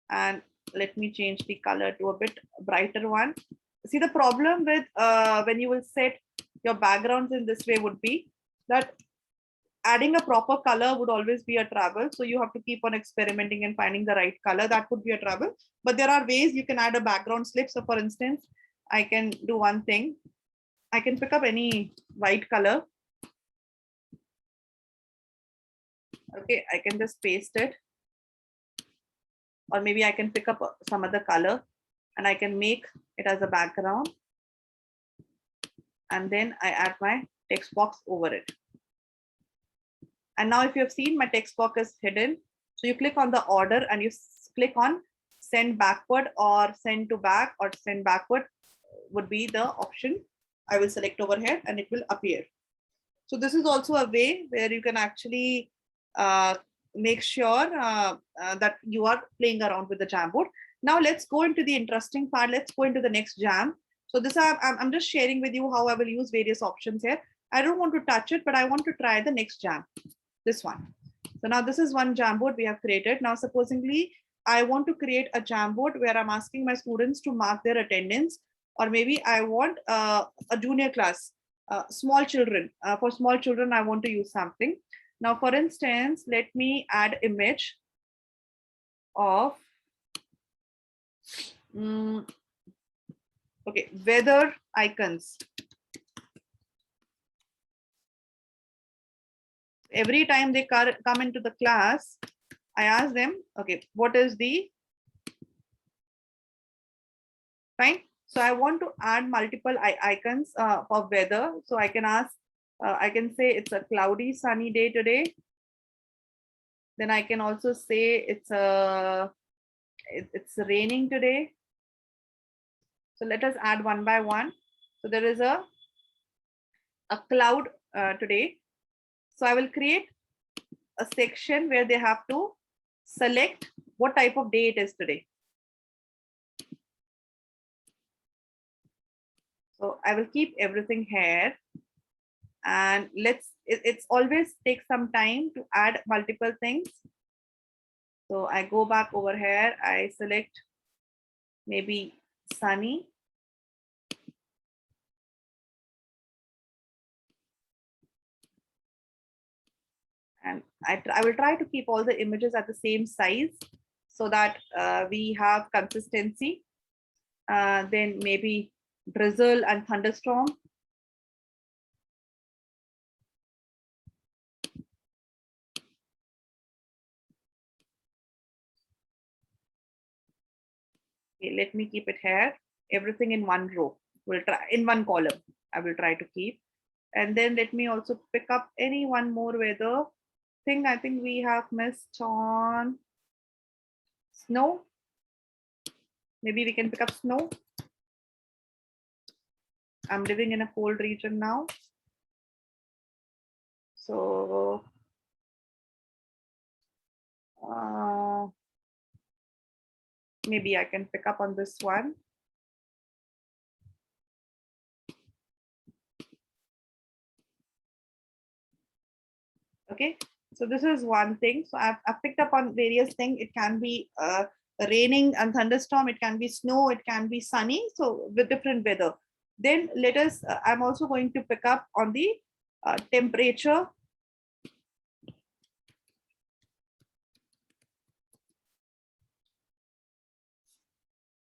And let me change the color to a bit brighter one. See, the problem with when you will set your backgrounds in this way would be that adding a proper color would always be a trouble. So you have to keep on experimenting and finding the right color. That would be a trouble. But there are ways you can add a background slip. So for instance, I can do one thing. I can pick up any white color. Okay, I can just paste it. Or maybe I can pick up some other color and I can make it as a background. And then I add my text box over it. And now if you have seen, my text box is hidden. So you click on the order and you click on send backward or send to back or send backward would be the option. I will select over here and it will appear. So this is also a way where you can actually make sure that you are playing around with the Jamboard. Now let's go into the interesting part. Let's go into the next jam. So this I'm just sharing with you how I will use various options here. I don't want to touch it, but I want to try the next jam. This one. So now this is one Jamboard we have created. Now supposingly I want to create a Jamboard where I'm asking my students to mark their attendance, or maybe I want a junior class, small children. For small children, I want to use something. Now, for instance, let me add image of okay, weather icons. Every time they come into the class, I ask them, okay, what is the fine? So I want to add multiple icons for weather. So I can ask, I can say it's a cloudy, sunny day today. Then I can also say it's raining today. So let us add one by one. So there is a cloud today. So I will create a section where they have to select what type of day it is today. So I will keep everything here. And it's always take some time to add multiple things. So I go back over here, I select maybe sunny. And I will try to keep all the images at the same size so that we have consistency. Then maybe drizzle and thunderstorm. Okay, let me keep it here. Everything in one row. We'll try in one column. I will try to keep. And then let me also pick up any one more weather. thing I think we have missed on snow. Maybe we can pick up snow. I'm living in a cold region now. So maybe I can pick up on this one. Okay, so this is one thing. So I've picked up on various things. It can be raining and thunderstorm. It can be snow. It can be sunny. So with different weather. Then let us, I'm also going to pick up on the temperature.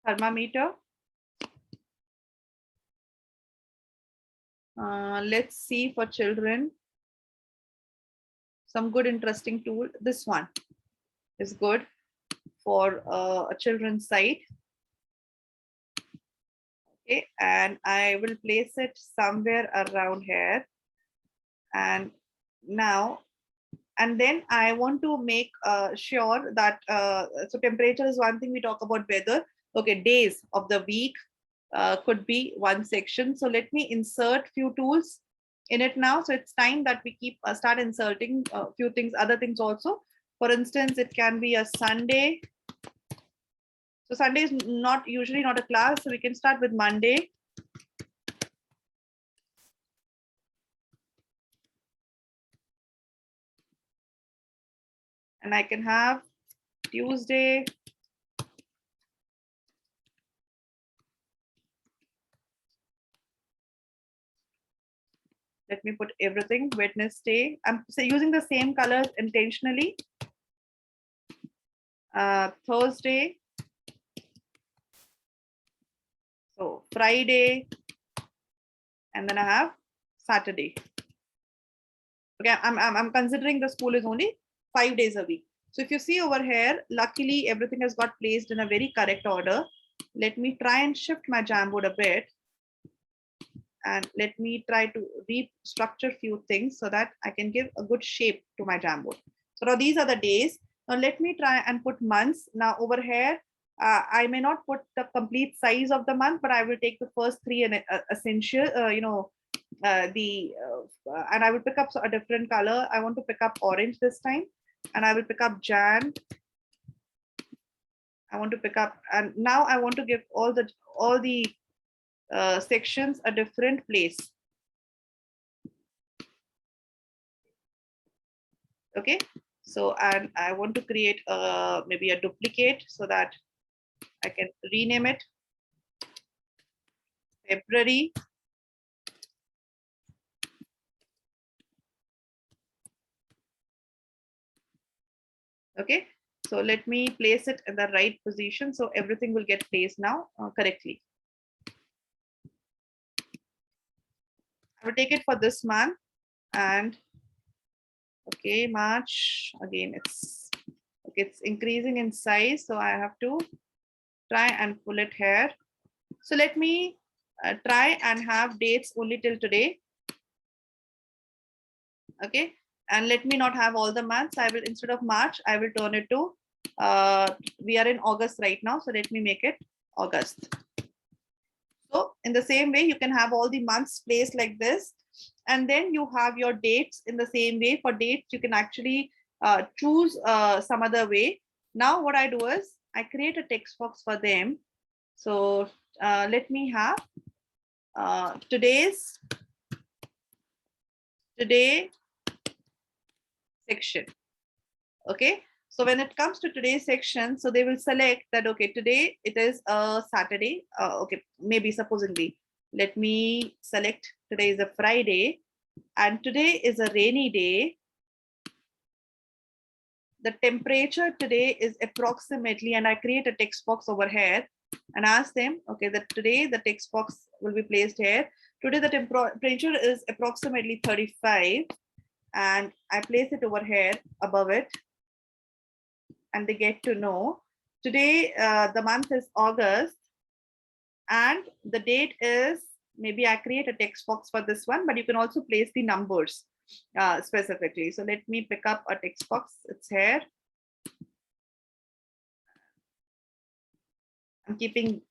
Thermometer. Let's see for children. Some good interesting tool. This one is good for a children's site. Okay, and I will place it somewhere around here. And now, and then I want to make sure that, so temperature is one thing. We talk about weather. Okay, days of the week could be one section. So let me insert few tools in it now. So it's time that we keep start inserting a few things, other things also. For instance, it can be a Sunday. So Sunday is not usually not a class, so we can start with Monday. And I can have Tuesday. Let me put everything. Wednesday. I'm using the same colors intentionally. Thursday. So Friday. And then I have Saturday. Okay, I'm considering the school is only 5 days a week. So if you see over here, luckily everything has got placed in a very correct order. Let me try and shift my Jamboard a bit. And let me try to restructure few things so that I can give a good shape to my Jamboard. So now these are the days. Now let me try and put months. Now over here, I may not put the complete size of the month, but I will take the first three and essential, and I will pick up a different color. I want to pick up orange this time, and I will pick up Jan. I want to pick up, and now I want to give all the sections a different place. Okay, so and I want to create maybe a duplicate so that I can rename it February. Okay, so let me place it in the right position so everything will get placed now correctly. I will take it for this month, and okay, March again. It's increasing in size, so I have to try and pull it here. So let me try and have dates only till today. Okay, and let me not have all the months. I will, instead of March, I will turn it to we are in August right now, so let me make it August. So in the same way, you can have all the months placed like this, and then you have your dates in the same way. For dates, you can actually choose some other way. Now what I do is I create a text box for them. So let me have today section. Okay, so when it comes to today's section, so they will select that, okay, today it is a Saturday. Okay, maybe supposedly, let me select today is a Friday, and today is a rainy day. The temperature today is approximately, and I create a text box over here and ask them, okay, that today the text box will be placed here. Today the temperature is approximately 35, and I place it over here above it, and they get to know today the month is August, and the date is, maybe I create a text box for this one, but you can also place the numbers. specifically. So let me pick up a text box. It's here. I'm keeping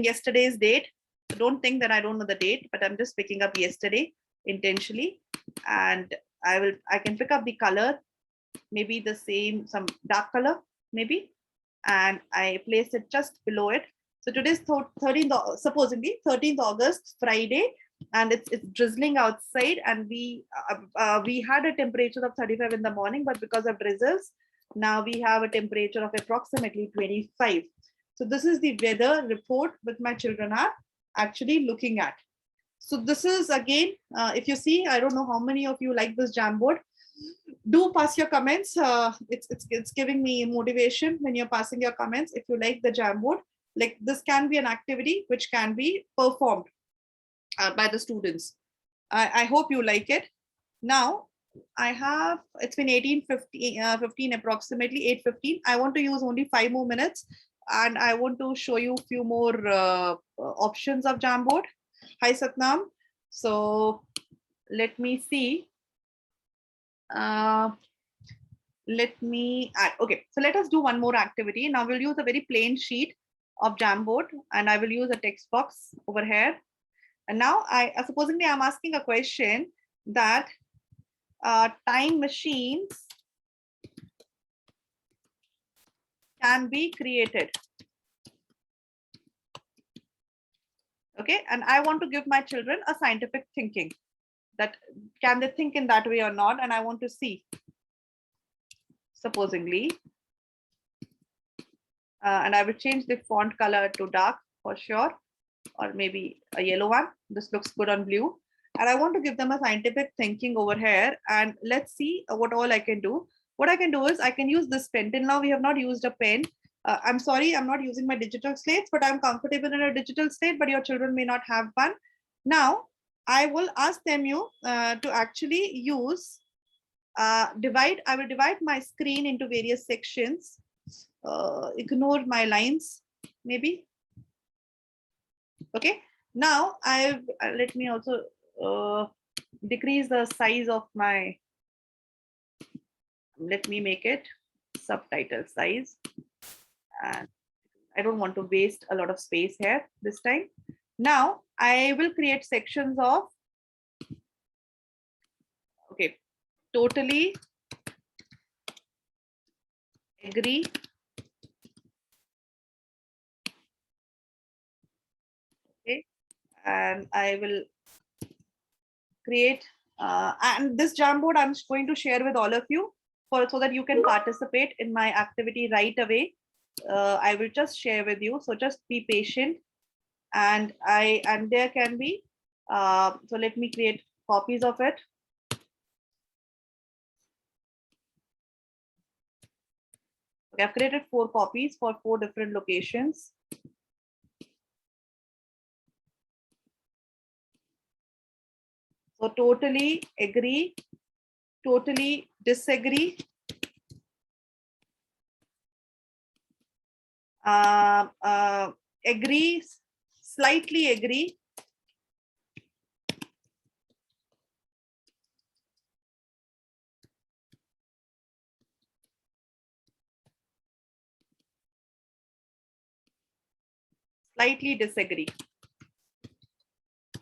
yesterday's date. So don't think that I don't know the date, but I'm just picking up yesterday intentionally. And I can pick up the color, maybe the same, some dark color, maybe. And I place it just below it. So today's 13th, supposedly 13th August, Friday, and it's drizzling outside. And we had a temperature of 35 in the morning, but because of drizzles, now we have a temperature of approximately 25. So this is the weather report which my children are actually looking at. So this is again, if you see, I don't know how many of you like this Jamboard. Do pass your comments. It's giving me motivation when you're passing your comments. If you like the Jamboard, like this can be an activity which can be performed by the students. I hope you like it. Now I have, it's been 18:15, approximately 8:15. I want to use only 5 more minutes, and I want to show you a few more options of Jamboard. Hi Satnam. So let me see. Let me add. Okay, so let us do one more activity. Now we'll use a very plain sheet of Jamboard, and I will use a text box over here. And now supposedly I'm asking a question that time machines can be created. Okay, and I want to give my children a scientific thinking, that can they think in that way or not, and I want to see. Supposedly, and I will change the font color to dark for sure, or maybe a yellow one. This looks good on blue. And I want to give them a scientific thinking over here, and let's see what all I can do. What I can do is I can use this pen. Till now we have not used a pen. I'm sorry, I'm not using my digital slates, but I'm comfortable in a digital slate, but your children may not have one. Now I will ask them to actually use I will divide my screen into various sections. Ignore my lines, maybe. Okay. Now let me also decrease the size of my. Let me make it subtitle size, and I don't want to waste a lot of space here this time. Now I will create sections of. Okay. Totally agree. Okay, and I will create and this Jamboard I'm going to share with all of you so that you can participate in my activity right away. I will just share with you, so just be patient. And there can be so let me create copies of it. Okay, I've created 4 copies for 4 different locations. So totally agree, totally disagree, agree, slightly agree, slightly disagree.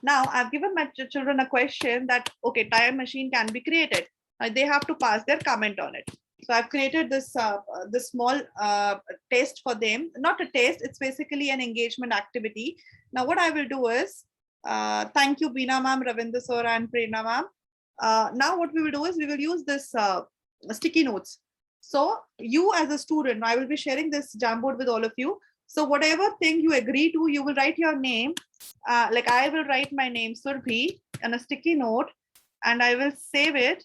Now I've given my children a question that, okay, time machine can be created. They have to pass their comment on it. So I've created this this small test for them. Not a test, it's basically an engagement activity. Now what I will do is, thank you Beena ma'am, Ravinder sir and Prerna ma'am. Now what we will do is we will use this sticky notes. So you as a student, I will be sharing this Jamboard with all of you. So whatever thing you agree to, you will write your name. Like I will write my name Surbhi on a sticky note, and I will save it,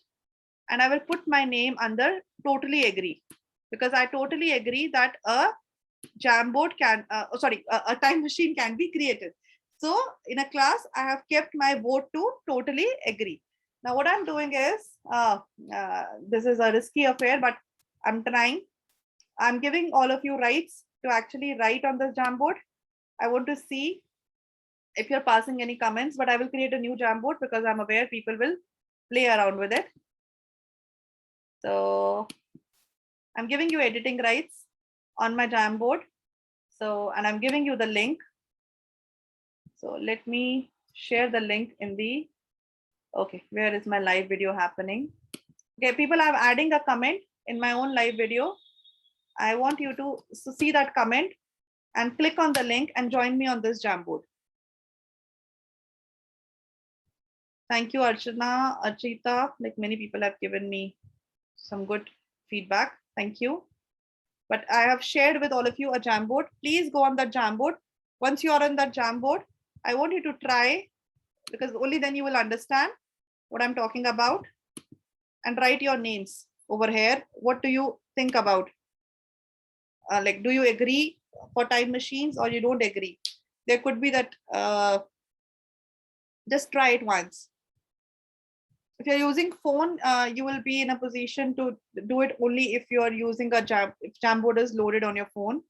and I will put my name under totally agree, because I totally agree that a Jamboard can, a time machine can be created. So in a class, I have kept my vote to totally agree. Now what I'm doing is, this is a risky affair, but I'm trying. I'm giving all of you rights to actually write on this Jamboard. I want to see if you're passing any comments, but I will create a new Jamboard because I'm aware people will play around with it. So I'm giving you editing rights on my Jamboard. So, and I'm giving you the link. So let me share the link in the, okay, where is my live video happening? Okay, people are adding a comment in my own live video. I want you to see that comment and click on the link and join me on this Jamboard. Thank you, Archana, Archita. Like many people have given me some good feedback. Thank you. But I have shared with all of you a Jamboard. Please go on that Jamboard. Once you are on that Jamboard, I want you to try, because only then you will understand what I'm talking about, and write your names over here. What do you think about? Like, do you agree for time machines or you don't agree? There could be that, just try it once. If you're using phone, you will be in a position to do it only if you're using a if Jamboard is loaded on your phone.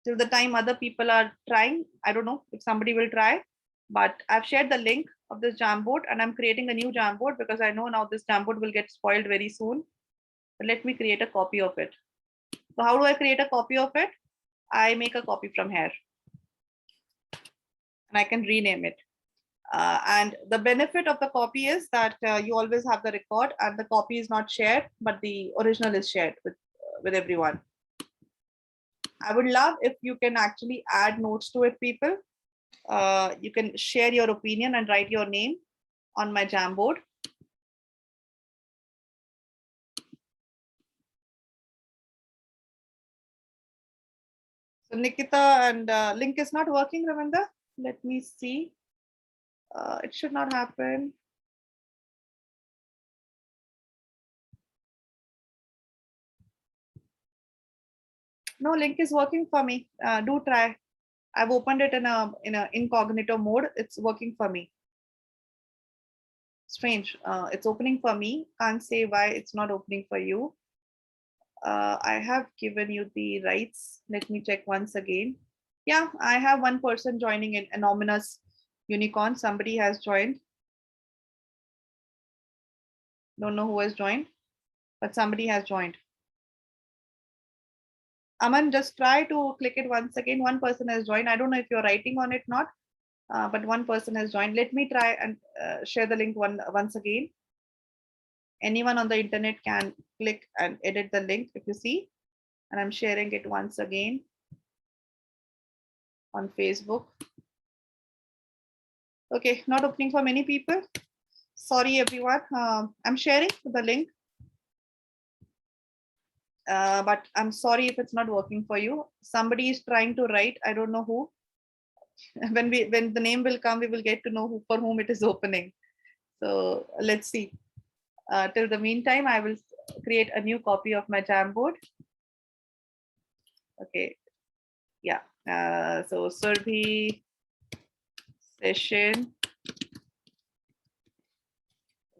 Till the time other people are trying, I don't know if somebody will try, but I've shared the link of this Jamboard and I'm creating a new Jamboard because I know now this Jamboard will get spoiled very soon. But let me create a copy of it. So how do I create a copy of it? I make a copy from here and I can rename it. And the benefit of the copy is that you always have the record and the copy is not shared, but the original is shared with everyone. I would love if you can actually add notes to it, people. You can share your opinion and write your name on my Jamboard. So Nikita, and link is not working, Ravinda. Let me see. It should not happen. No, link is working for me. Do try. I've opened it in a incognito mode. It's working for me. Strange. It's opening for me. Can't say why it's not opening for you. I have given you the rights. Let me check once again. Yeah, I have one person joining in, anonymous unicorn. Somebody has joined. Don't know who has joined, but somebody has joined. Aman, just try to click it once again. One person has joined. I don't know if you're writing on it or not, but one person has joined. Let me try and share the link once again. Anyone on the internet can click and edit the link if you see. And I'm sharing it once again on Facebook. Okay, not opening for many people. Sorry, everyone. I'm sharing the link. But I'm sorry if it's not working for you. Somebody is trying to write. I don't know who. When the name will come, we will get to know for whom it is opening. So let's see. Till the meantime, I will create a new copy of my Jamboard. Okay. Yeah. So Surbhi session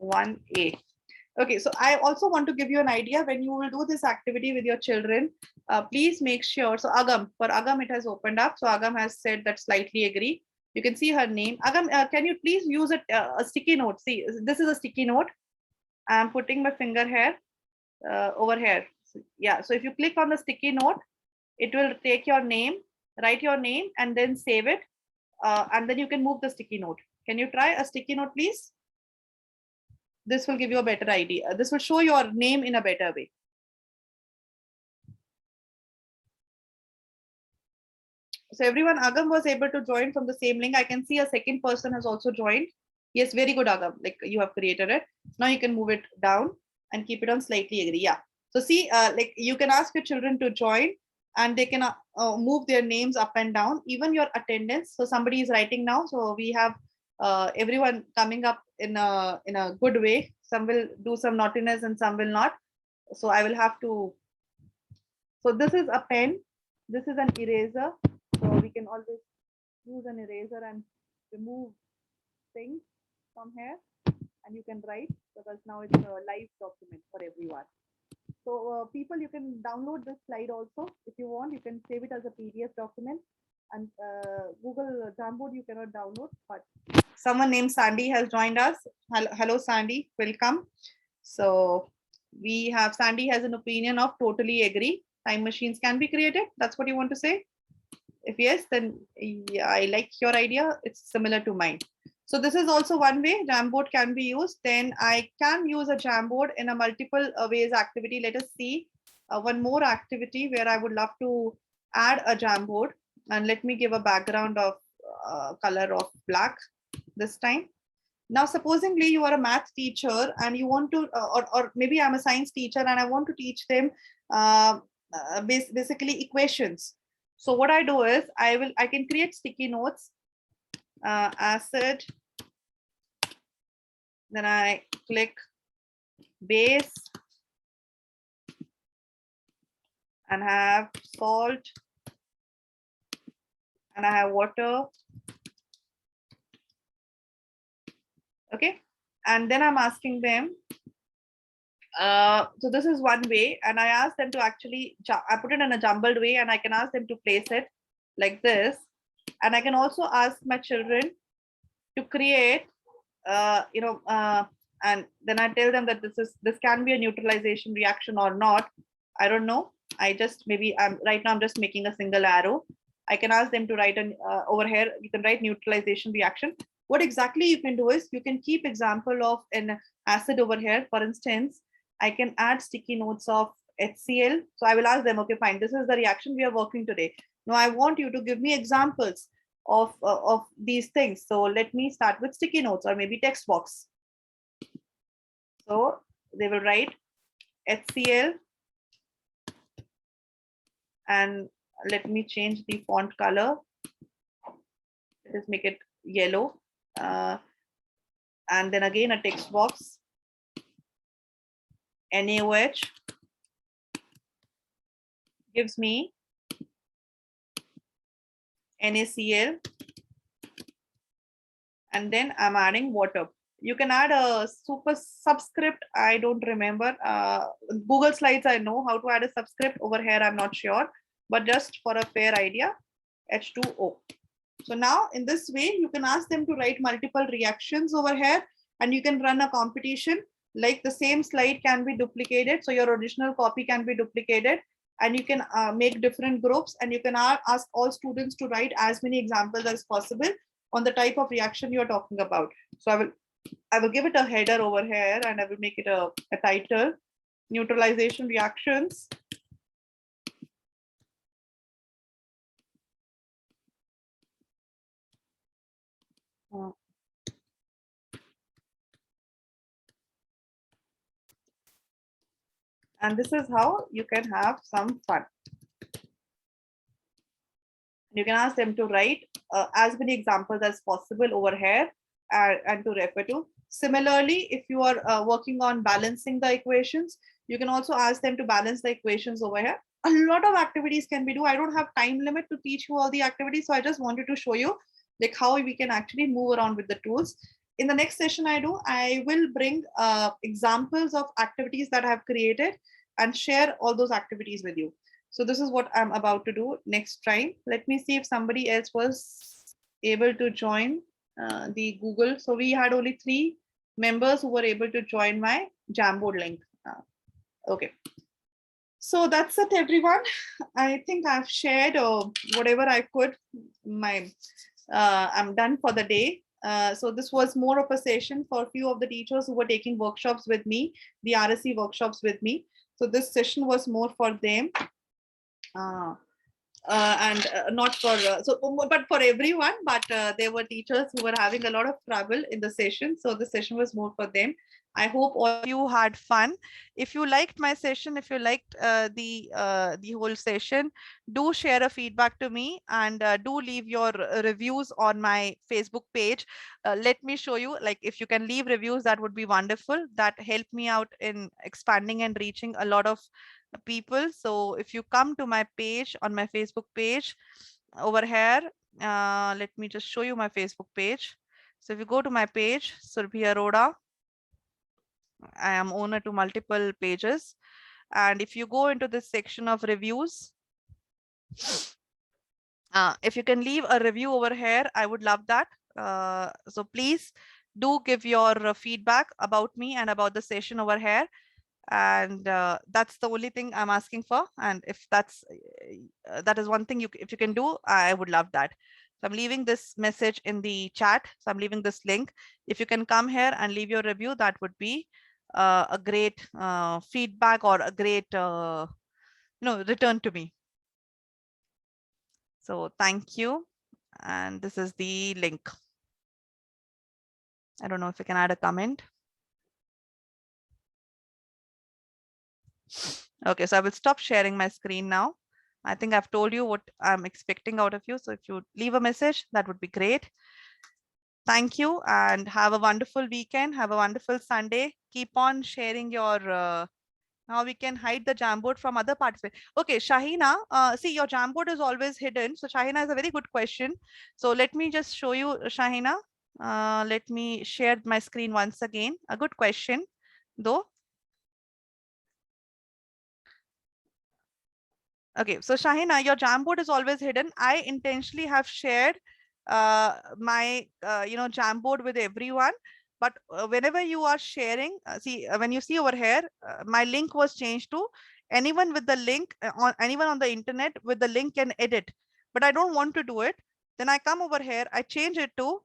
1A. Okay, so I also want to give you an idea when you will do this activity with your children. Please make sure. So Agam, for Agam, it has opened up. So Agam has said that slightly agree. You can see her name. Agam, can you please use a sticky note? See, this is a sticky note. I'm putting my finger here, over here. So, yeah, so if you click on the sticky note, it will take your name, write your name, and then save it. And then you can move the sticky note. Can you try a sticky note, please? This will give you a better idea. This will show your name in a better way. So everyone, Agam was able to join from the same link. I can see a second person has also joined. Yes, very good, Agam. Like you have created it. Now you can move it down and keep it on slightly agree. Yeah. So see, like you can ask your children to join and they can move their names up and down, even your attendance. So somebody is writing now. So we have everyone coming up in a good way. Some will do some naughtiness and some will not. So I will have to. So this is a pen. This is an eraser. So we can always use an eraser and remove things from here. And you can write because now it's a live document for everyone. So people, you can download this slide also. If you want, you can save it as a PDF document. And Google Jamboard you cannot download, but Someone named Sandy has joined us. Hello, Sandy, welcome. So we have Sandy has an opinion of totally agree. Time machines can be created. That's what you want to say? If yes, then yeah, I like your idea. It's similar to mine. So this is also one way Jamboard can be used. Then I can use a Jamboard in a multiple ways activity. Let us see one more activity where I would love to add a Jamboard. And let me give a background of color of black this time. Now, supposingly you are a math teacher and you want to, or maybe I'm a science teacher and I want to teach them basically equations. So what I do is I can create sticky notes, acid, then I click base and have salt and I have water. Okay, and then I'm asking them. So this is one way, and I ask them to actually, I put it in a jumbled way, and I can ask them to place it like this. And I can also ask my children to create, and then I tell them that this can be a neutralization reaction or not. I don't know. I just maybe right now I'm just making a single arrow. I can ask them to write an over here. You can write neutralization reaction. What exactly you can do is you can keep example of an acid over here. For instance, I can add sticky notes of HCl. So I will ask them, okay, fine, this is the reaction we are working today. Now I want you to give me examples of these things. So let me start with sticky notes or maybe text box. So they will write HCl and let me change the font color. Let's make it yellow. And then again a text box, NaOH gives me NaCl, and then I'm adding water. You can add a super subscript. I don't remember. Google Slides, I know how to add a subscript. Over here, I'm not sure, but just for a fair idea, H2O. So now in this way, you can ask them to write multiple reactions over here, and you can run a competition. Like the same slide can be duplicated. So your original copy can be duplicated, and you can make different groups, and you can ask all students to write as many examples as possible on the type of reaction you're talking about. So I will give it a header over here, and I will make it a title, neutralization reactions. And this is how you can have some fun. You can ask them to write as many examples as possible over here and to refer to. Similarly, if you are working on balancing the equations, you can also ask them to balance the equations over here. A lot of activities can be do. I don't have time limit to teach you all the activities, so I just wanted to show you like how we can actually move around with the tools. In the next session I will bring examples of activities that I have created and share all those activities with you. So this is what I'm about to do next time. Let me see if somebody else was able to join the Google. So we had only 3 members who were able to join my Jamboard link. Okay. So that's it, everyone. I think I've shared whatever I could. I'm done for the day. So this was more of a session for a few of the teachers who were taking workshops with me, the RSC workshops with me. So this session was more for them. And not for but for everyone, but there were teachers who were having a lot of trouble in the session, so the session was more for them. I hope all of you had fun. If you liked my session, if you liked the whole session, do share a feedback to me, and do leave your reviews on my Facebook page. Let me show you, like, if you can leave reviews, that would be wonderful. That helped me out in expanding and reaching a lot of people. So if you come to my page, on my Facebook page over here, let me just show you my Facebook page. So if you go to my page, Surbhi Arora, I am owner to multiple pages. And if you go into this section of reviews, if you can leave a review over here, I would love that. So please do give your feedback about me and about the session over here. And that's the only thing I'm asking for. And if that's that is one thing if you can do, I would love that. So I'm leaving this message in the chat. So I'm leaving this link. If you can come here and leave your review, that would be a great feedback or a great return to me. So thank you. And this is the link. I don't know if you can add a comment. Okay, so I will stop sharing my screen now. I think I've told you what I'm expecting out of you. So if you leave a message, that would be great. Thank you and have a wonderful weekend. Have a wonderful Sunday. Keep on sharing your, now we can hide the Jamboard from other participants. Okay, Shahina, see your Jamboard is always hidden. So Shahina is a very good question. So let me just show you, Shahina. Let me share my screen once again. A good question, though. Okay, so Shahina, your Jamboard is always hidden. I intentionally have shared my Jamboard with everyone. But whenever you are sharing, when you see over here, my link was changed to anyone with the link on anyone on the internet with the link can edit. But I don't want to do it. Then I come over here, I change it to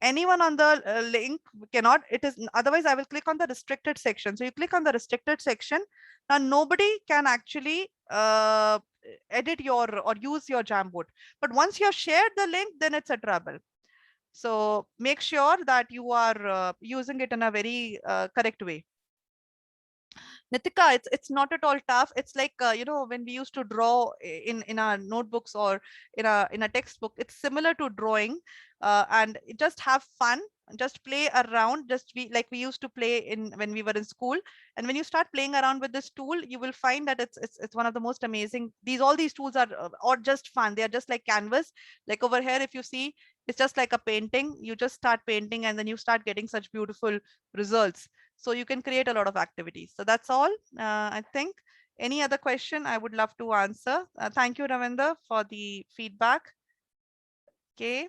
anyone on the link cannot. It is otherwise I will click on the restricted section. So you click on the restricted section. Now nobody can actually edit your or use your Jamboard. But once you have shared the link, then it's a trouble. So make sure that you are using it in a very correct way. Nitika, it's not at all tough. It's like when we used to draw in our notebooks or in a textbook. It's similar to drawing, and just have fun. Just play around. Just we used to play in when we were in school. And when you start playing around with this tool, you will find that it's one of the most amazing. All these tools are or just fun. They are just like canvas. Like over here, if you see, it's just like a painting. You just start painting, and then you start getting such beautiful results. So you can create a lot of activities. So that's all. I think any other question I would love to answer. Thank you, Ravinder, for the feedback. Okay.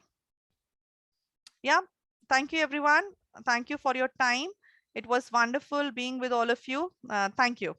Yeah. Thank you, everyone. Thank you for your time. It was wonderful being with all of you. Thank you.